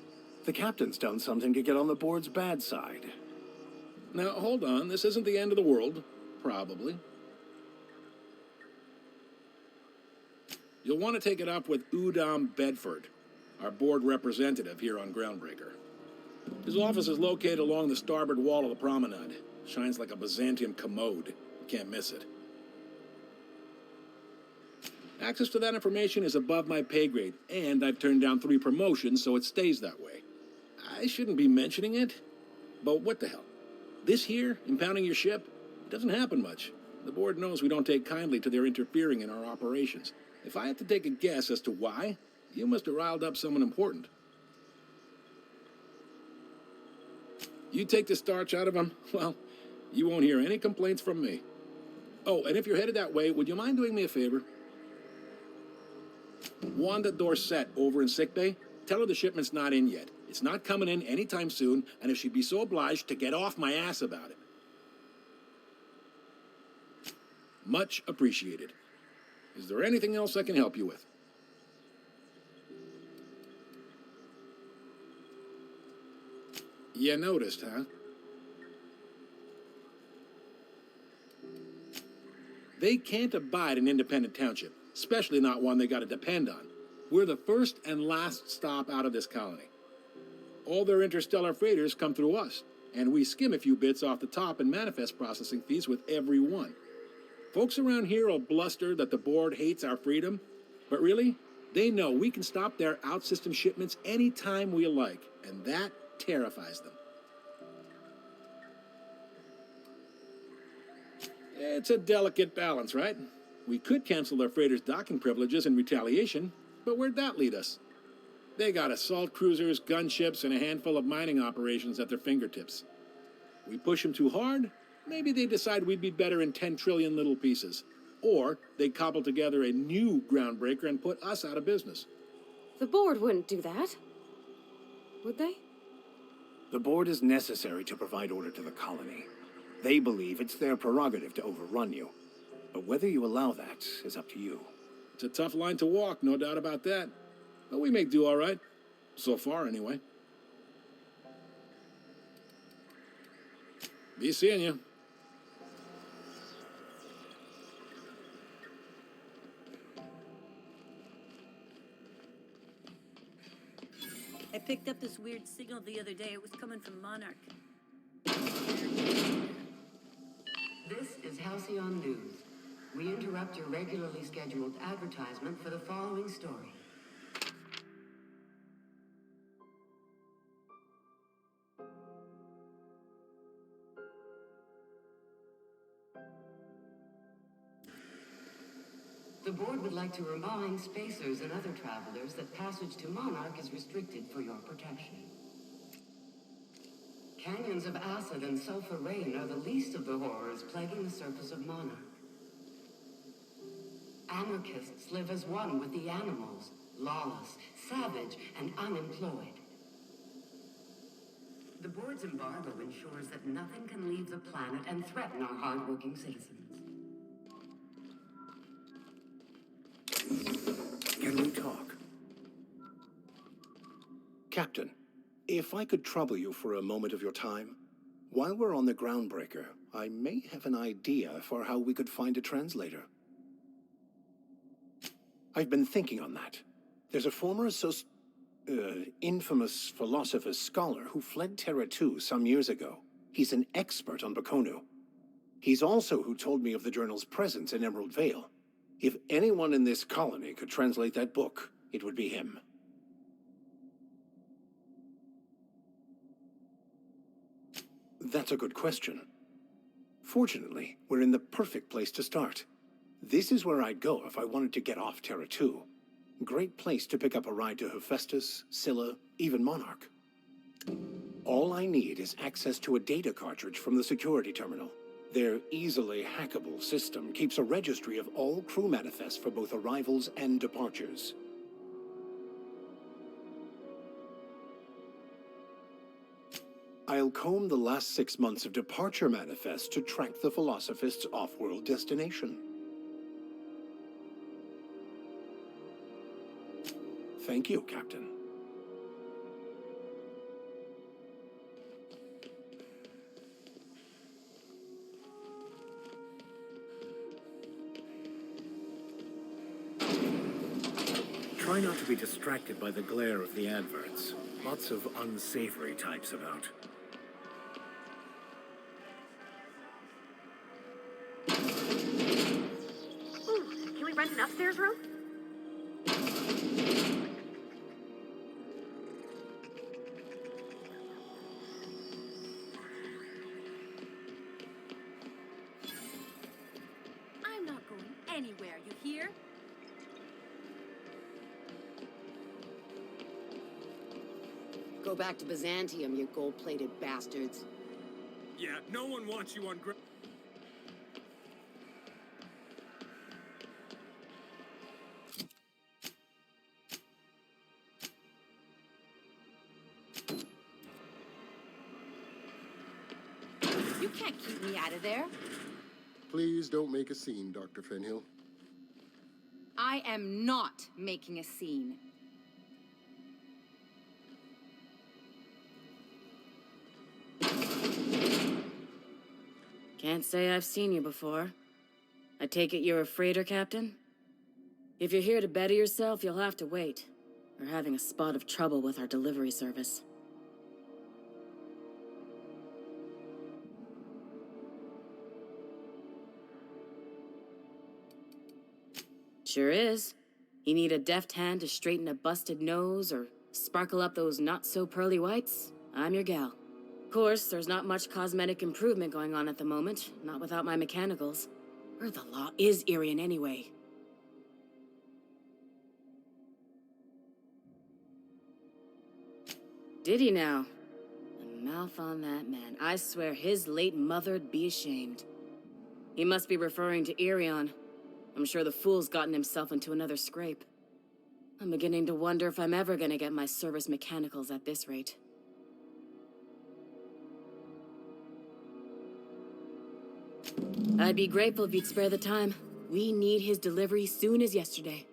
The captain's done something to get on the board's bad side. Now, hold on. This isn't the end of the world. Probably. You'll want to take it up with Udom Bedford, our board representative here on Groundbreaker. His office is located along the starboard wall of the promenade. Shines like a Byzantium commode. You can't miss it. Access to that information is above my pay grade, and I've turned down 3 promotions, so it stays that way. I shouldn't be mentioning it, but what the hell? This here, impounding your ship, it doesn't happen much. The board knows we don't take kindly to their interfering in our operations. If I had to take a guess as to why, you must have riled up someone important. You take the starch out of them, well, you won't hear any complaints from me. Oh, and if you're headed that way, would you mind doing me a favor? Wanda Dorset over in sickbay, tell her the shipment's not in yet. It's not coming in anytime soon, and if she'd be so obliged to get off my ass about it. Much appreciated. Is there anything else I can help you with? You noticed, huh? They can't abide an independent township, especially not one they gotta depend on. We're the first and last stop out of this colony. All their interstellar freighters come through us, and we skim a few bits off the top in manifest processing fees with every one. Folks around here will bluster that the board hates our freedom, but really, they know we can stop their out-system shipments anytime we like, and that terrifies them. It's a delicate balance, right? We could cancel their freighters' docking privileges in retaliation, but where'd that lead us? They got assault cruisers, gunships, and a handful of mining operations at their fingertips. We push them too hard, maybe they decide we'd be better in 10 trillion little pieces. Or they cobble together a new groundbreaker and put us out of business. The board wouldn't do that. Would they? The board is necessary to provide order to the colony. They believe it's their prerogative to overrun you. But whether you allow that is up to you. It's a tough line to walk, no doubt about that. But we make do all right. So far, anyway. Be seeing you. I picked up this weird signal the other day. It was coming from Monarch. This is Halcyon News. We interrupt your regularly scheduled advertisement for the following story. The board would like to remind spacers and other travelers that passage to Monarch is restricted for your protection. Canyons of acid and sulfur rain are the least of the horrors plaguing the surface of Monarch. Anarchists live as one with the animals, lawless, savage, and unemployed. The board's embargo ensures that nothing can leave the planet and threaten our hardworking citizens. Can we talk? Captain, if I could trouble you for a moment of your time. While we're on the Groundbreaker, I may have an idea for how we could find a translator. I've been thinking on that. There's a former infamous philosopher scholar who fled Terra 2 some years ago. He's an expert on Bakonu. He's also who told me of the journal's presence in Emerald Vale. If anyone in this colony could translate that book, it would be him. That's a good question. Fortunately, we're in the perfect place to start. This is where I'd go if I wanted to get off Terra 2. Great place to pick up a ride to Hephaestus, Scylla, even Monarch. All I need is access to a data cartridge from the security terminal. Their easily hackable system keeps a registry of all crew manifests for both arrivals and departures. I'll comb the last 6 months of departure manifests to track the Philosophist's off-world destination. Thank you, Captain. Try not to be distracted by the glare of the adverts. Lots of unsavory types about. Ooh, can we rent an upstairs room? I'm not going anywhere, you hear? Go back to Byzantium, you gold-plated bastards. Yeah, no one wants you on ground. You can't keep me out of there. Please don't make a scene, Dr. Fenhill. I am not making a scene. Can't say I've seen you before. I take it you're a freighter captain? If you're here to better yourself, you'll have to wait. We're having a spot of trouble with our delivery service. Sure is. You need a deft hand to straighten a busted nose or sparkle up those not-so-pearly whites? I'm your gal. Of course, there's not much cosmetic improvement going on at the moment, not without my mechanicals. Where the law is Irian anyway? Did he now? The mouth on that man. I swear his late mother'd be ashamed. He must be referring to Irion. I'm sure the fool's gotten himself into another scrape. I'm beginning to wonder if I'm ever gonna get my service mechanicals at this rate. I'd be grateful if you'd spare the time. We need his delivery soon as yesterday.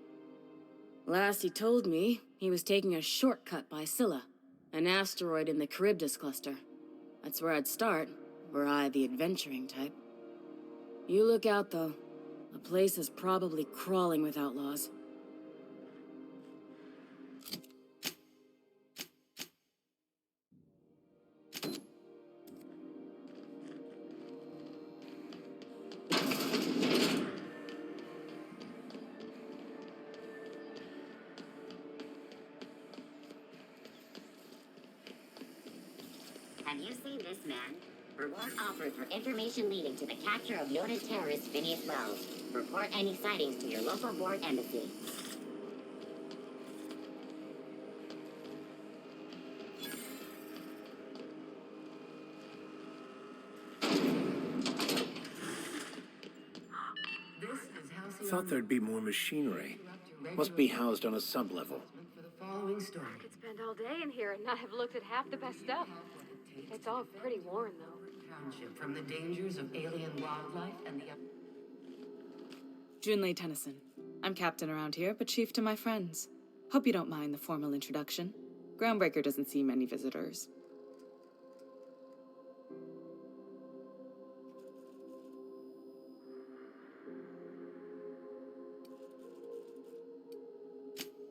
Last he told me, he was taking a shortcut by Scylla, an asteroid in the Charybdis cluster. That's where I'd start, were I the adventuring type. You look out, though. The place is probably crawling with outlaws. Have you seen this man? Reward offered for information leading to the capture of noted terrorist Phineas Wells. Report any sightings to your local board embassy. Thought there'd be more machinery. Must be housed on a sublevel. Following story. I could spend all day in here and not have looked at half the best stuff. It's all pretty worn, though. Township from the dangers of alien wildlife and the... Junlei Tennyson. I'm captain around here, but chief to my friends. Hope you don't mind the formal introduction. Groundbreaker doesn't see many visitors.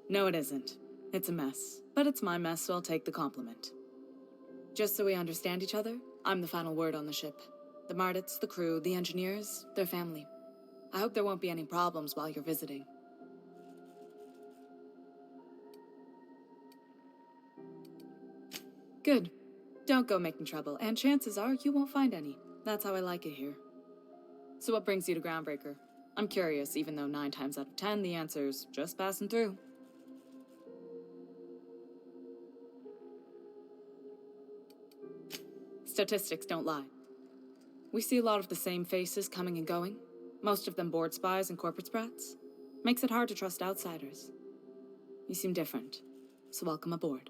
No, it isn't. It's a mess. But it's my mess, so I'll take the compliment. Just so we understand each other, I'm the final word on the ship. The Mardits, the crew, the engineers, their family. I hope there won't be any problems while you're visiting. Good. Don't go making trouble, and chances are you won't find any. That's how I like it here. So what brings you to Groundbreaker? I'm curious, even though 9 times out of 10 the answer's just passing through. Statistics don't lie. We see a lot of the same faces coming and going, most of them board spies and corporate sprats. Makes it hard to trust outsiders. You seem different, so welcome aboard.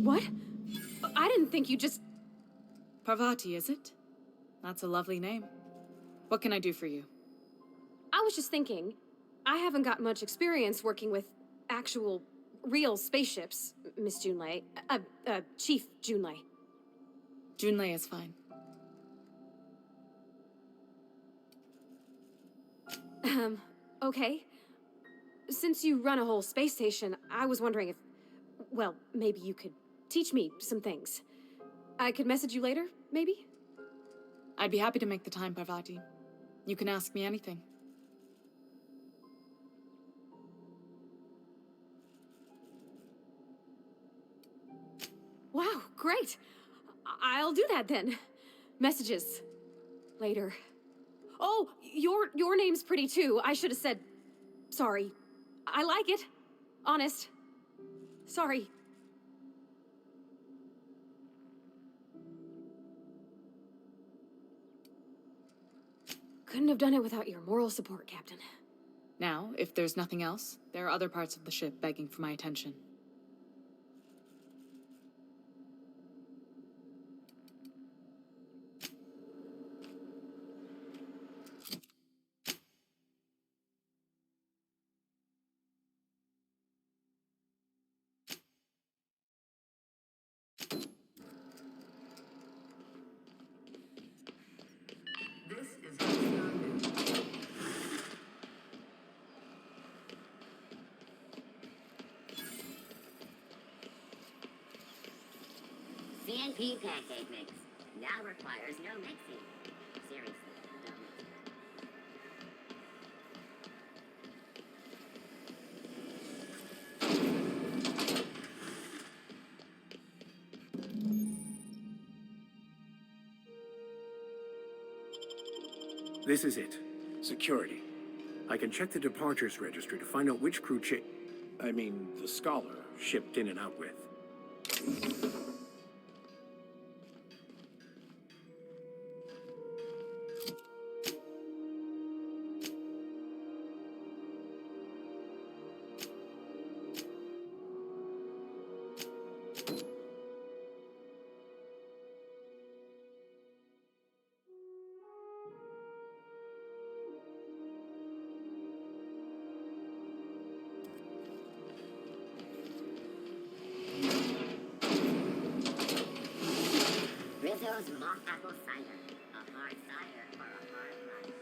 What? I didn't think you just... Parvati, is it? That's a lovely name. What can I do for you? I was just thinking, I haven't got much experience working with actual, real spaceships, Miss Junlei. Chief Junlei. Junlei is fine. Okay. Since you run a whole space station, I was wondering if... Well, maybe you could teach me some things. I could message you later, maybe? I'd be happy to make the time, Parvati. You can ask me anything. Wow, great. I'll do that then. Messages. Later. Oh, your name's pretty too. I should have said... Sorry. I like it. Honest. Sorry. Couldn't have done it without your moral support, Captain. Now, if there's nothing else, there are other parts of the ship begging for my attention. CNP pancake mix. Now requires no mixing. Seriously, don't mix it. This is it. Security. I can check the departures registry to find out which crew the Scholar shipped in and out with. Rizzo's mock apple cider. A hard cider for a hard life.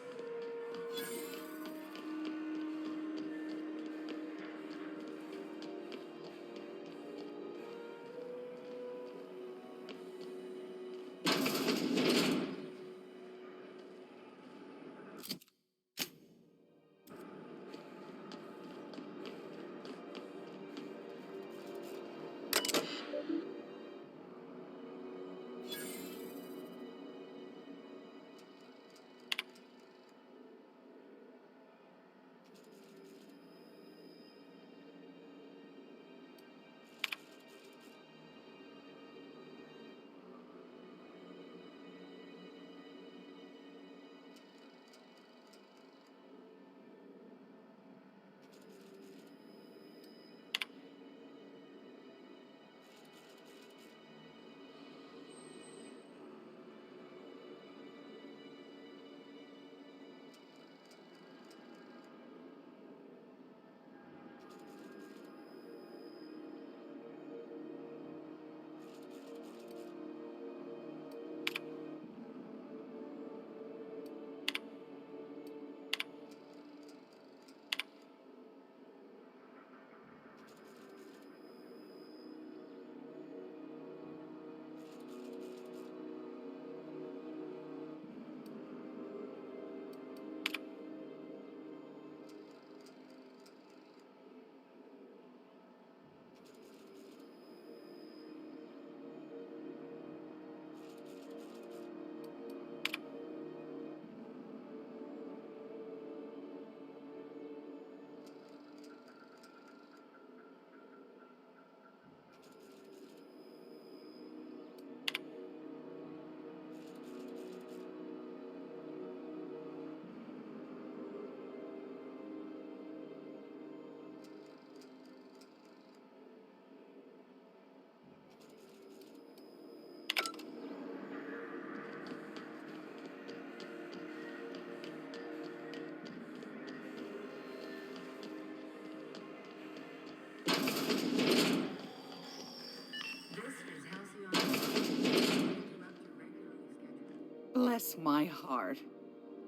Bless my heart.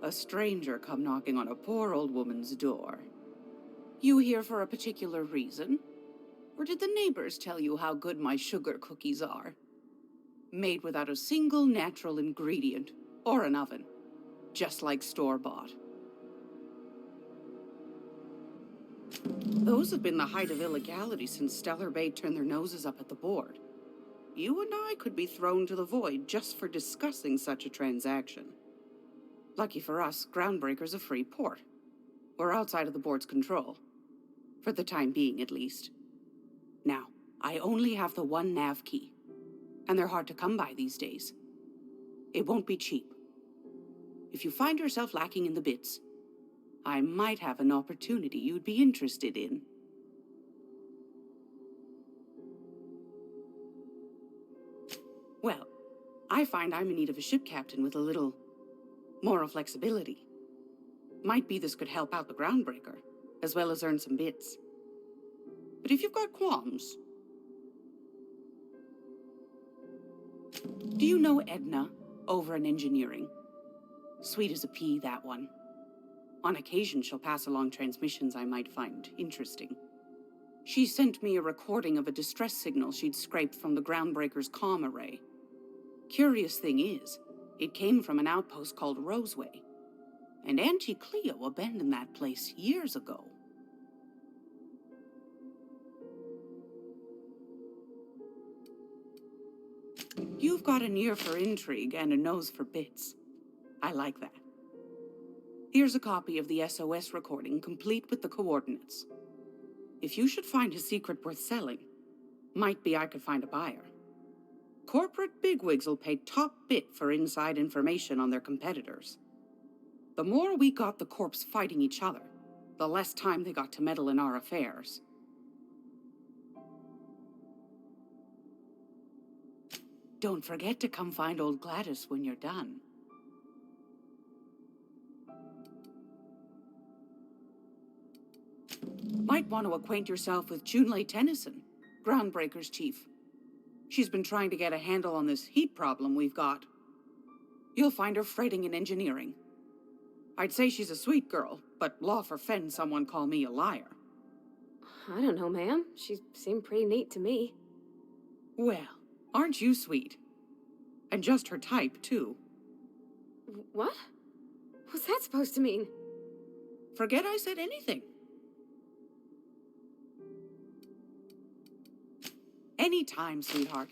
A stranger come knocking on a poor old woman's door. You here for a particular reason? Or did the neighbors tell you how good my sugar cookies are? Made without a single natural ingredient or an oven. Just like store-bought. Those have been the height of illegality since Stellar Bay turned their noses up at the board. You and I could be thrown to the void just for discussing such a transaction. Lucky for us, Groundbreaker's a free port. We're outside of the board's control. For the time being, at least. Now, I only have the one nav key. And they're hard to come by these days. It won't be cheap. If you find yourself lacking in the bits, I might have an opportunity you'd be interested in. Well, I find I'm in need of a ship captain with a little moral flexibility. Might be this could help out the Groundbreaker, as well as earn some bits. But if you've got qualms... Do you know Edna, over in engineering? Sweet as a pea, that one. On occasion, she'll pass along transmissions I might find interesting. She sent me a recording of a distress signal she'd scraped from the Groundbreaker's comm array. Curious thing is, it came from an outpost called Roseway. And Auntie Cleo abandoned that place years ago. You've got an ear for intrigue and a nose for bits. I like that. Here's a copy of the SOS recording, complete with the coordinates. If you should find a secret worth selling, might be I could find a buyer. Corporate bigwigs will pay top bit for inside information on their competitors. The more we got the corps fighting each other, the less time they got to meddle in our affairs. Don't forget to come find old Gladys when you're done. Might want to acquaint yourself with Junlei Tennyson, Groundbreaker's chief. She's been trying to get a handle on this heat problem we've got. You'll find her fretting in engineering. I'd say she's a sweet girl, but law forfend someone call me a liar. I don't know, ma'am. She seemed pretty neat to me. Well, aren't you sweet? And just her type, too. What? What's that supposed to mean? Forget I said anything. Anytime, sweetheart.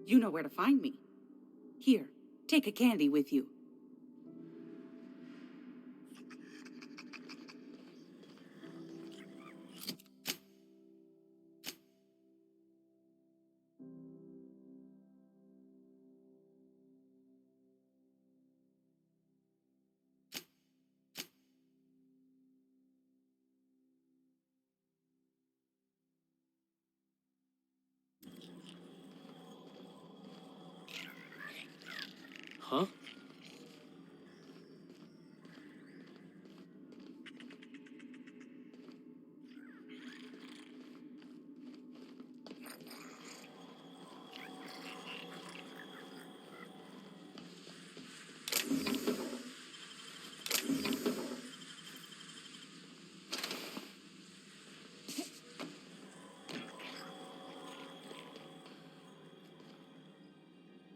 You know where to find me. Here, take a candy with you. Huh?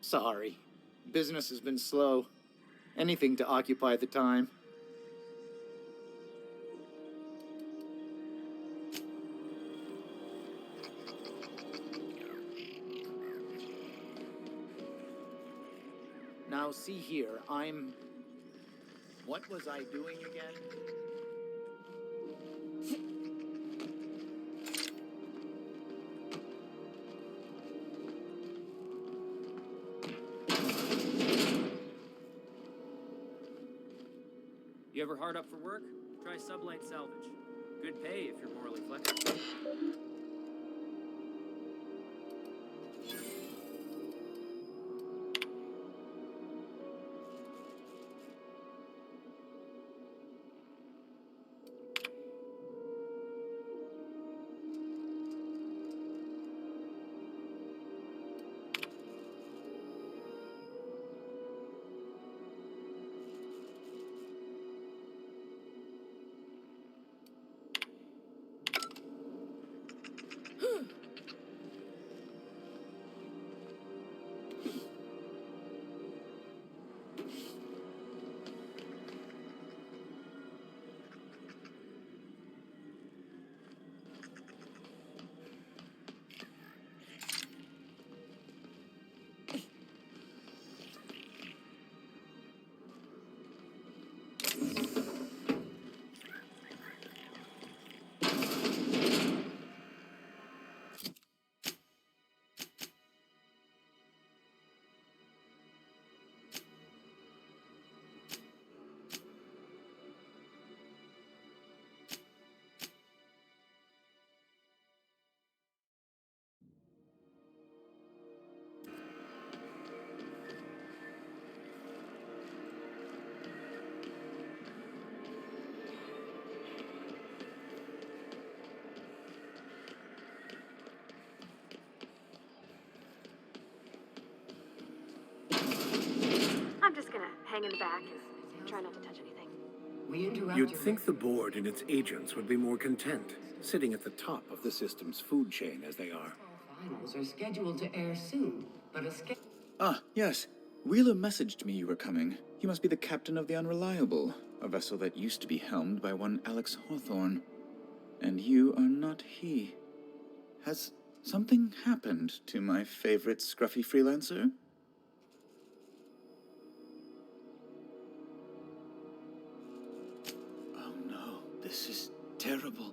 Sorry. Business has been slow. Anything to occupy the time. Now see here, what was I doing again? You ever hard up for work? Try Sublight Salvage. Good pay if you're morally flexible. hang in the back. Try not to touch anything. We interrupt You'd your think the board and its agents would be more content, sitting at the top of the system's food chain as they are. finals are scheduled to air soon, but Ah, yes. Wheeler messaged me you were coming. He must be the captain of the Unreliable, a vessel that used to be helmed by one Alex Hawthorne. And you are not he. Has something happened to my favorite scruffy freelancer? Oh no, this is terrible.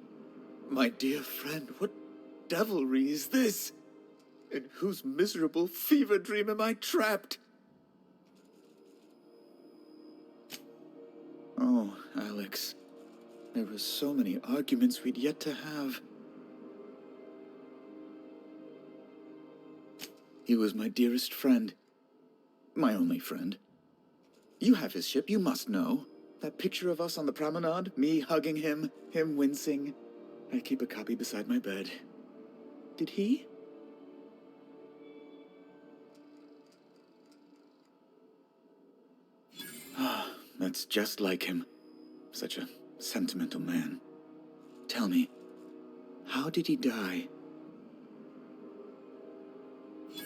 My dear friend, what devilry is this? In whose miserable fever dream am I trapped? Oh, Alex. There were so many arguments we'd yet to have. He was my dearest friend. My only friend. You have his ship, you must know. That picture of us on the promenade, me hugging him, him wincing. I keep a copy beside my bed. Did he? Ah, that's just like him. Such a sentimental man. Tell me, how did he die?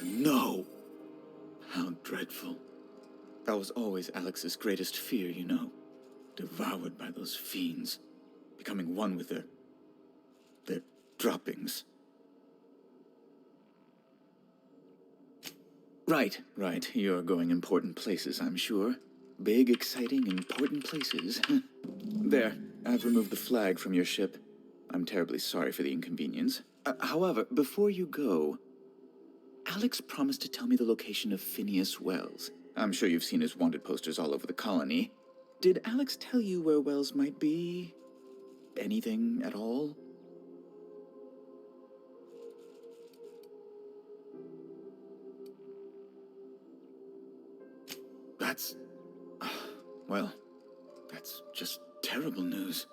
No! How dreadful. That was always Alex's greatest fear, you know. Devoured by those fiends. Becoming one with their droppings. Right. You're going important places, I'm sure. Big, exciting, important places. There, I've removed the flag from your ship. I'm terribly sorry for the inconvenience. However, before you go, Alex promised to tell me the location of Phineas Wells. I'm sure you've seen his wanted posters all over the colony. Did Alex tell you where Wells might be? Anything at all? That's... well, that's just terrible news.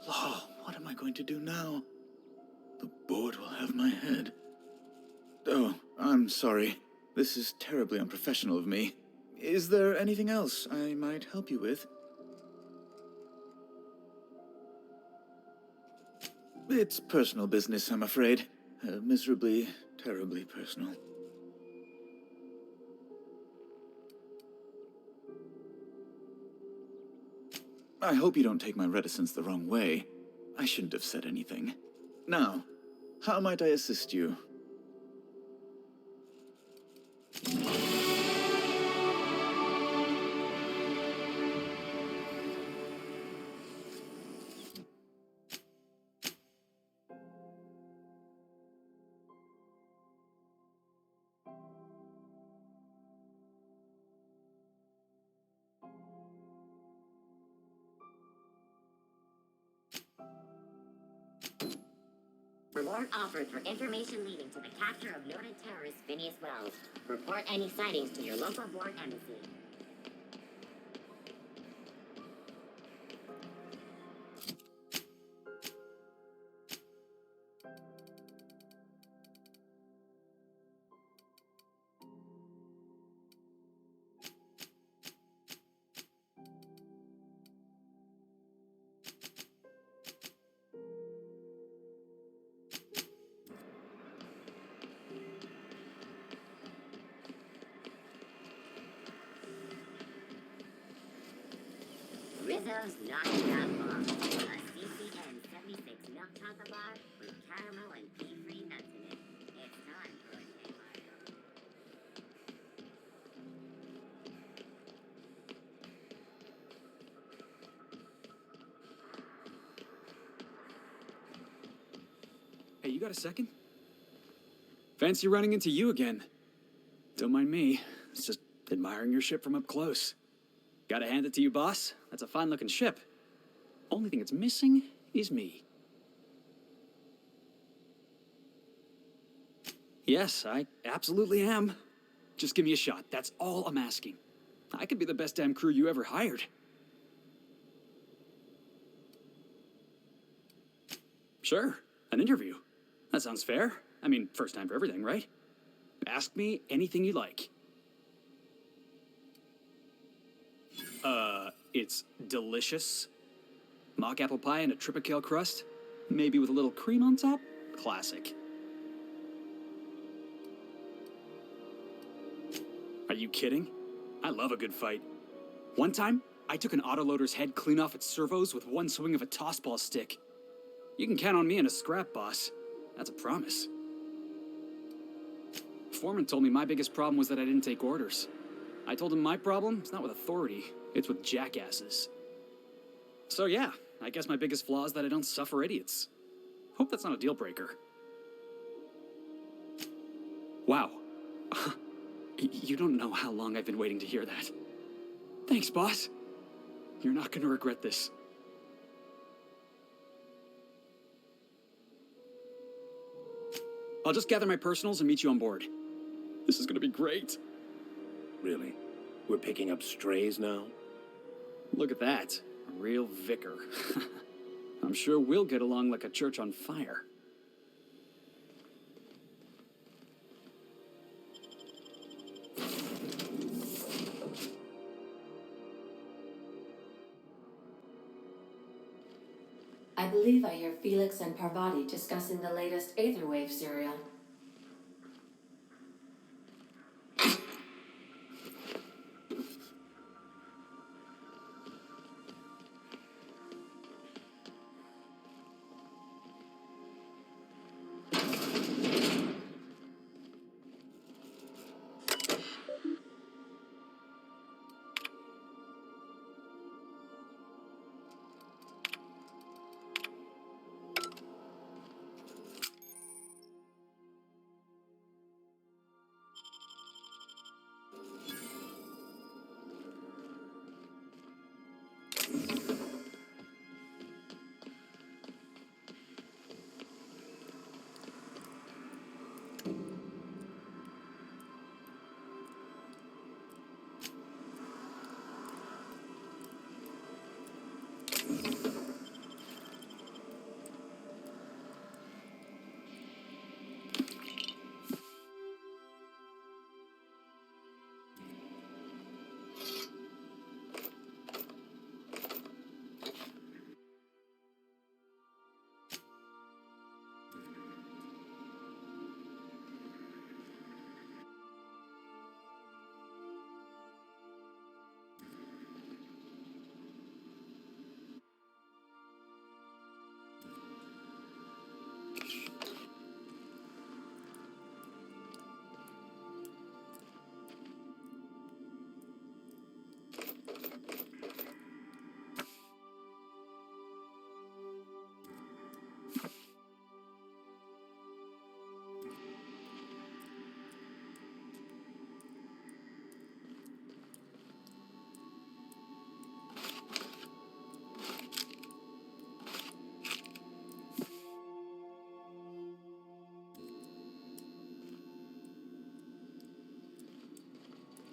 Law, what am I going to do now? The board will have my head. Oh, I'm sorry. This is terribly unprofessional of me. Is there anything else I might help you with? It's personal business, I'm afraid. Miserably, terribly personal. I hope you don't take my reticence the wrong way. I shouldn't have said anything. Now, how might I assist you? Reward offered for information leading to the capture of noted terrorist Phineas Wells. Report any sightings to your local board embassy. Rizzo's Knocking Out Bar. A CCN 76 milk chocolate bar with caramel and pea-free nuts in it. It's time for a day Mario. Hey, you got a second? Fancy running into you again. Don't mind me. It's just admiring your ship from up close. Gotta hand it to you, boss. That's a fine-looking ship. Only thing it's missing is me. Yes, I absolutely am. Just give me a shot. That's all I'm asking. I could be the best damn crew you ever hired. Sure, an interview. That sounds fair. I mean, first time for everything, right? Ask me anything you like. It's delicious. Mock apple pie and a tripicale crust, maybe with a little cream on top. Classic. Are you kidding? I love a good fight. One time, I took an autoloader's head clean off its servos with one swing of a tossball stick. You can count on me in a scrap, boss. That's a promise. Foreman told me my biggest problem was that I didn't take orders. I told him my problem is not with authority, it's with jackasses. So yeah, I guess my biggest flaw is that I don't suffer idiots. Hope that's not a deal breaker. Wow. You don't know how long I've been waiting to hear that. Thanks, boss. You're not gonna regret this. I'll just gather my personals and meet you on board. This is gonna be great. Really? We're picking up strays now? Look at that. A real vicar. I'm sure we'll get along like a church on fire. I believe I hear Felix and Parvati discussing the latest Aetherwave serial.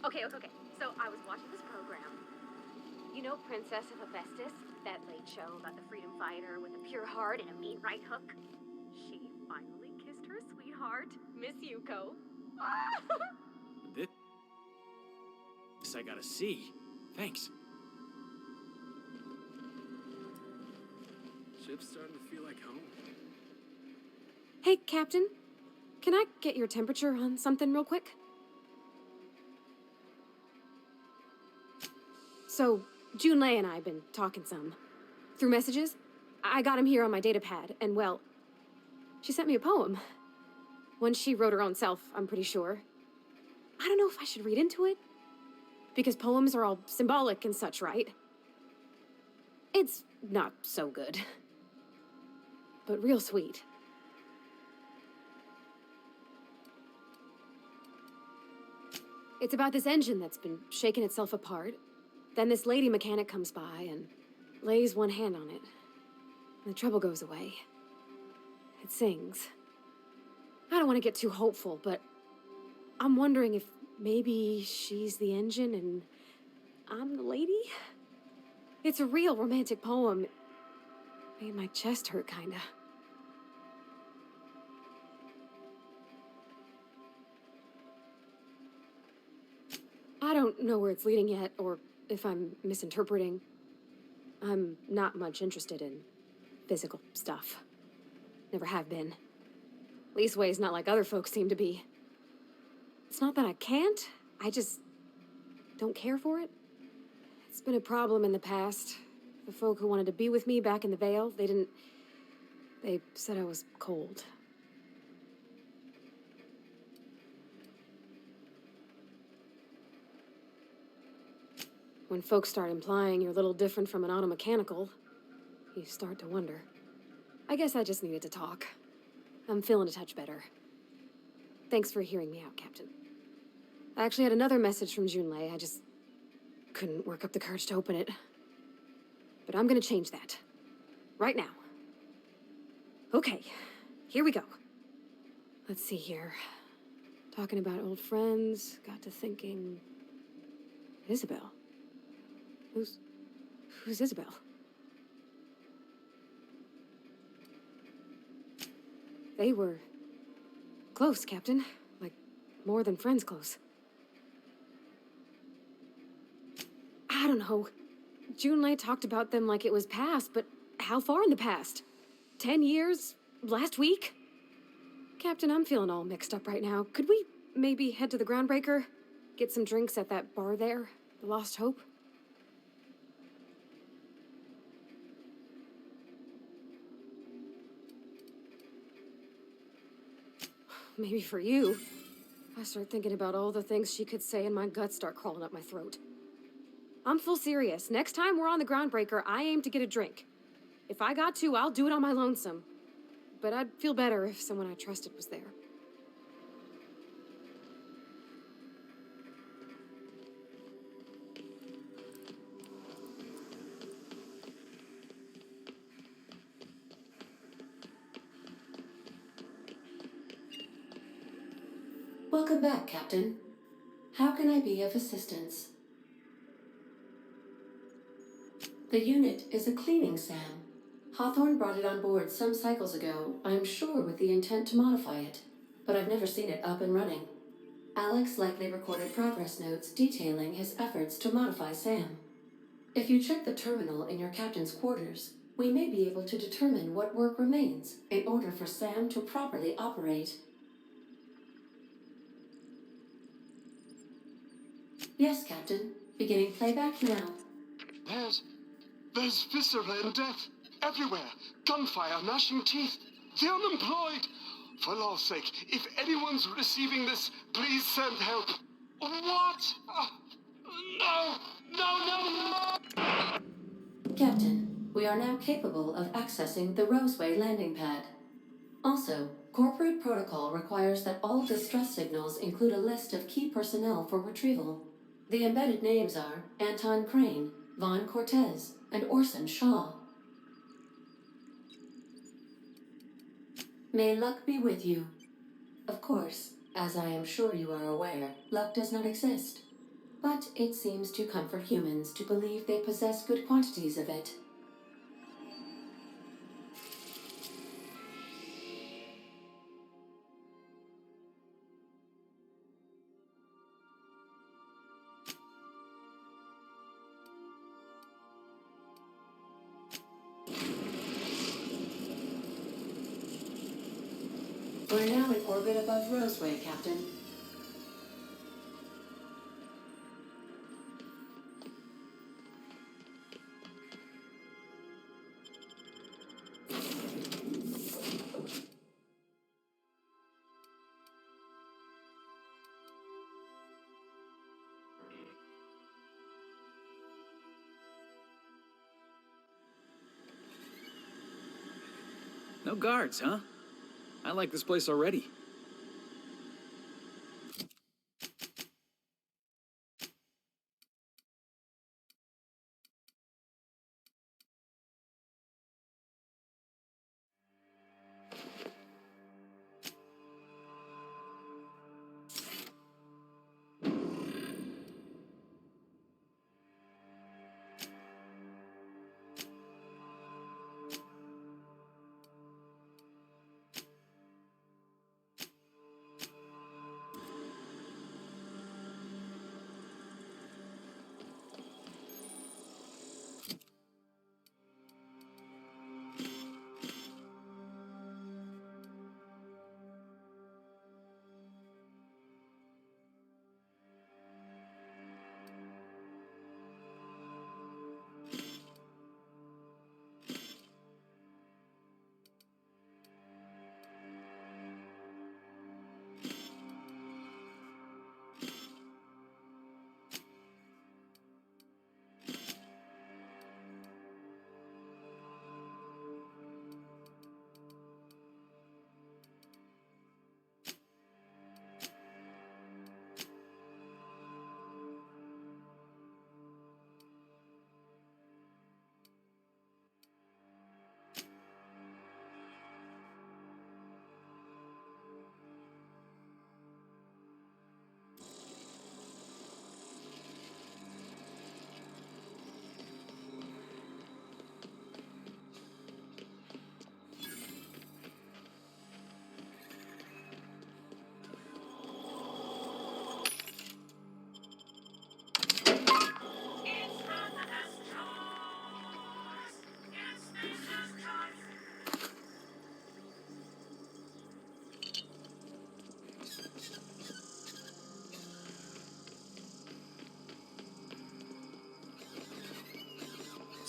Okay. So I was watching this program. You know Princess of Hephaestus? That late show about the freedom fighter with a pure heart and a mean right hook? She finally kissed her sweetheart, Miss Yuko. This I gotta see. Thanks. Ship's starting to feel like home. Hey, Captain. Can I get your temperature on something real quick? So, Junlei and I have been talking some. Through messages. I got him here on my datapad, and well, she sent me a poem. One she wrote her own self, I'm pretty sure. I don't know if I should read into it. Because poems are all symbolic and such, right? It's not so good. But real sweet. It's about this engine that's been shaking itself apart. Then this lady mechanic comes by and lays one hand on it. And the trouble goes away. It sings. I don't want to get too hopeful, but I'm wondering if maybe she's the engine and I'm the lady? It's a real romantic poem. Made my chest hurt, kinda. I don't know where it's leading yet, or if I'm misinterpreting. I'm not much interested in physical stuff. Never have been. Leastways not like other folks seem to be. It's not that I can't, I just don't care for it. It's been a problem in the past. The folk who wanted to be with me back in the Vale, they said I was cold. When folks start implying you're a little different from an automechanical, you start to wonder. I guess I just needed to talk. I'm feeling a touch better. Thanks for hearing me out, Captain. I actually had another message from Junlei. I just couldn't work up the courage to open it. But I'm gonna change that. Right now. Okay, here we go. Let's see here. Talking about old friends, got to thinking... Isabel? Who's Isabel? They were close, Captain. Like, more than friends close. I don't know. Junlei talked about them like it was past, but how far in the past? 10 years? Last week? Captain, I'm feeling all mixed up right now. Could we maybe head to the Groundbreaker? Get some drinks at that bar there? The Lost Hope? Maybe for you. I start thinking about all the things she could say and my guts start crawling up my throat. I'm full serious. Next time we're on the Groundbreaker, I aim to get a drink. If I got to, I'll do it on my lonesome. But I'd feel better if someone I trusted was there. Welcome back, Captain. How can I be of assistance? The unit is a cleaning SAM. Hawthorne brought it on board some cycles ago, I'm sure with the intent to modify it, but I've never seen it up and running. Alex likely recorded progress notes detailing his efforts to modify SAM. If you check the terminal in your captain's quarters, we may be able to determine what work remains in order for SAM to properly operate. Yes, Captain. Beginning playback now. There's viscera and death everywhere. Gunfire, gnashing teeth. The unemployed. For law's sake, if anyone's receiving this, please send help. What? No! Captain, we are now capable of accessing the Roseway landing pad. Also, corporate protocol requires that all distress signals include a list of key personnel for retrieval. The embedded names are Anton Crane, Vaughn Cortez, and Orson Shaw. May luck be with you. Of course, as I am sure you are aware, luck does not exist. But it seems to comfort humans to believe they possess good quantities of it. We're now in orbit above Roseway, Captain. No guards, huh? I like this place already.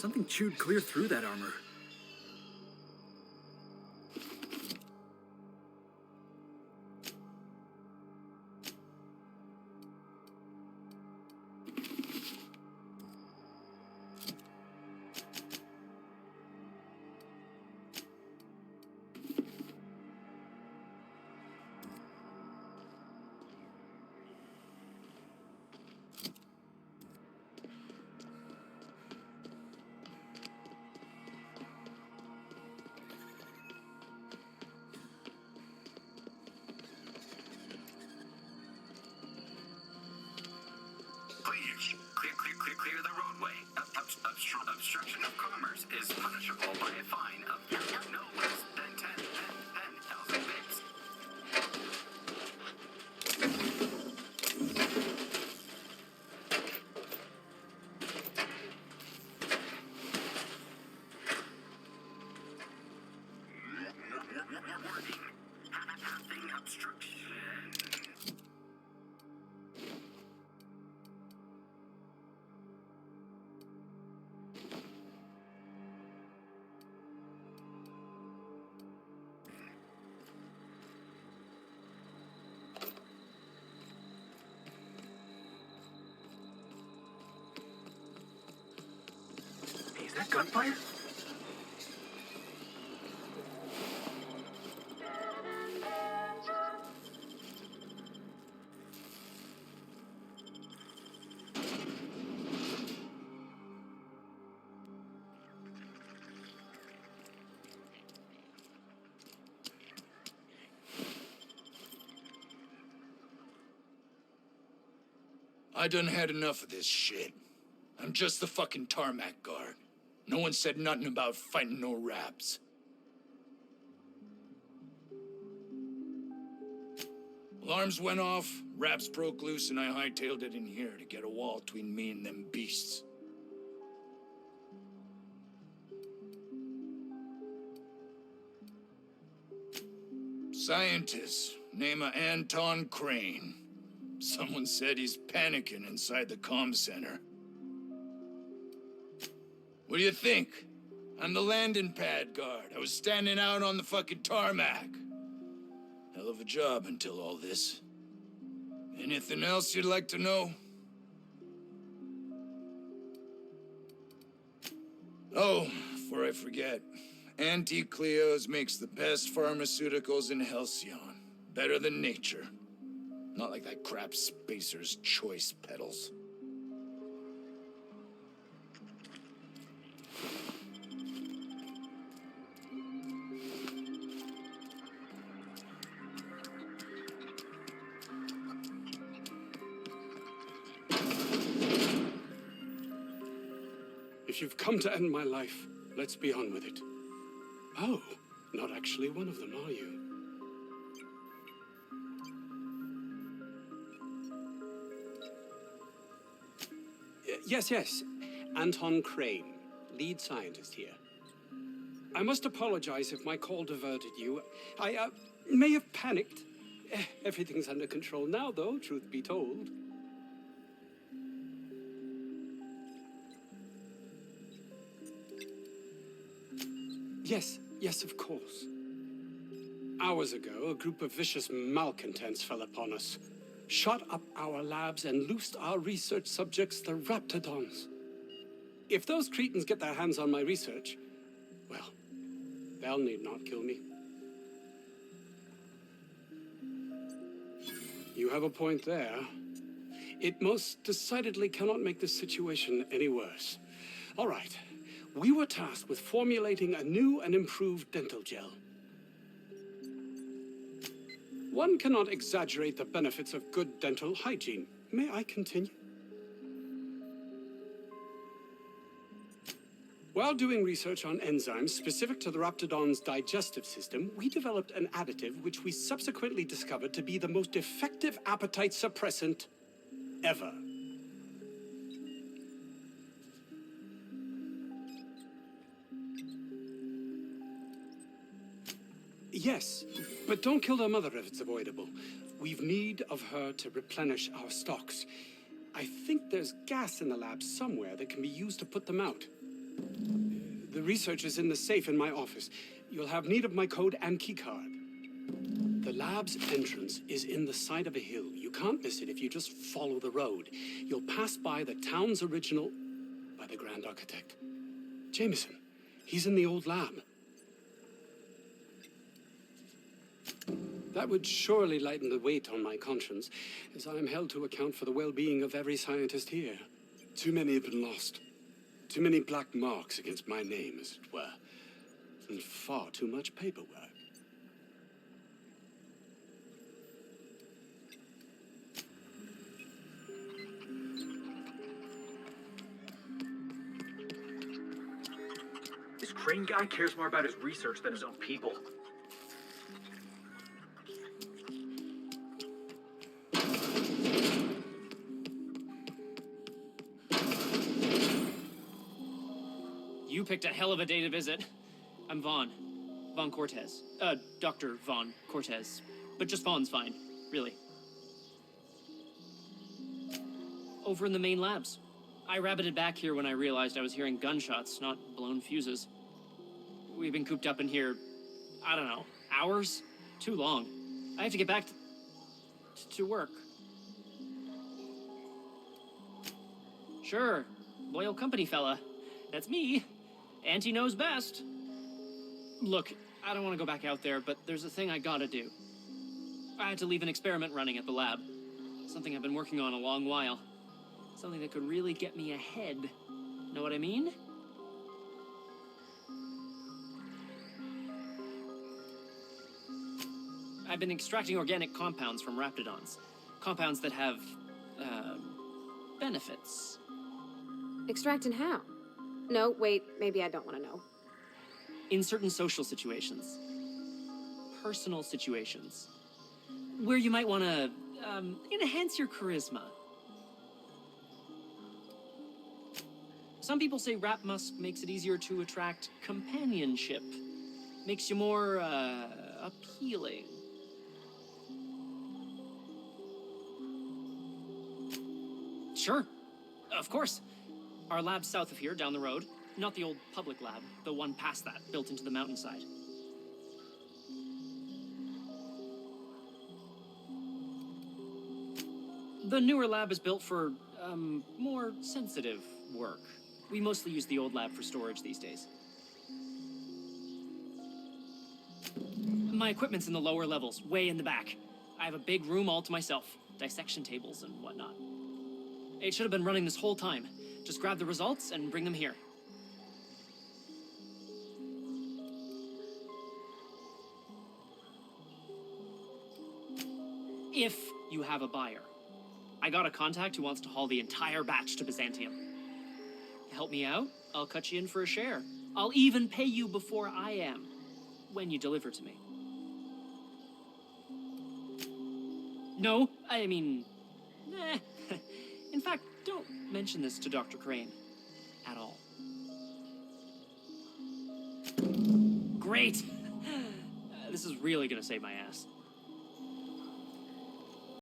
Something chewed clear through that armor. Please, clear the roadway. Obstruction of commerce is punishable by a fine of no less than 10,000 bits. Warning. Passing obstruction. Is that gunfire? I done had enough of this shit. I'm just the fucking tarmac guard. No one said nothing about fighting no raps. Alarms went off, raps broke loose, and I hightailed it in here to get a wall between me and them beasts. Scientist, name of Anton Crane. Someone said he's panicking inside the comm center. What do you think? I'm the landing pad guard. I was standing out on the fucking tarmac. Hell of a job until all this. Anything else you'd like to know? Oh, before I forget, Anti-Cleos makes the best pharmaceuticals in Halcyon. Better than nature. Not like that crap Spacer's Choice peddles. If you've come to end my life, let's be on with it. Oh, not actually one of them, are you? Yes. Anton Crane, lead scientist here. I must apologize if my call diverted you. I may have panicked. Everything's under control now, though, truth be told. Yes, of course. Hours ago, a group of vicious malcontents fell upon us, shot up our labs, and loosed our research subjects, the Raptidons. If those cretins get their hands on my research, well, they'll need not kill me. You have a point there. It most decidedly cannot make this situation any worse. All right. We were tasked with formulating a new and improved dental gel. One cannot exaggerate the benefits of good dental hygiene. May I continue? While doing research on enzymes specific to the Raptidon's digestive system, we developed an additive which we subsequently discovered to be the most effective appetite suppressant ever. Yes, but don't kill their mother if it's avoidable. We've need of her to replenish our stocks. I think there's gas in the lab somewhere that can be used to put them out. The research is in the safe in my office. You'll have need of my code and keycard. The lab's entrance is in the side of a hill. You can't miss it if you just follow the road. You'll pass by the town's original by the Grand Architect. Jameson, he's in the old lab. That would surely lighten the weight on my conscience, as I am held to account for the well-being of every scientist here. Too many have been lost. Too many black marks against my name, as it were. And far too much paperwork. This Crane guy cares more about his research than his own people. You picked a hell of a day to visit. I'm Vaughn. Vaughn Cortez. Dr. Vaughn Cortez. But just Vaughn's fine, really. Over in the main labs. I rabbited back here when I realized I was hearing gunshots, not blown fuses. We've been cooped up in here, I don't know, hours? Too long. I have to get back to work. Sure, loyal company fella. That's me. Auntie knows best. Look, I don't want to go back out there, but there's a thing I gotta do. I had to leave an experiment running at the lab. Something I've been working on a long while. Something that could really get me ahead. Know what I mean? I've been extracting organic compounds from raptidons. Compounds that have, benefits. Extracting how? No, wait, maybe I don't want to know. In certain social situations. Personal situations. Where you might want to, enhance your charisma. Some people say rap musk makes it easier to attract companionship. Makes you more, appealing. Sure. Of course. Our lab's south of here, down the road. Not the old public lab, the one past that, built into the mountainside. The newer lab is built for, more sensitive work. We mostly use the old lab for storage these days. My equipment's in the lower levels, way in the back. I have a big room all to myself, dissection tables and whatnot. It should have been running this whole time. Just grab the results and bring them here. If you have a buyer. I got a contact who wants to haul the entire batch to Byzantium. Help me out, I'll cut you in for a share. I'll even pay you before I am, when you deliver to me. No, I mean, in fact, don't mention this to Dr. Crane. At all. Great! This is really gonna save my ass.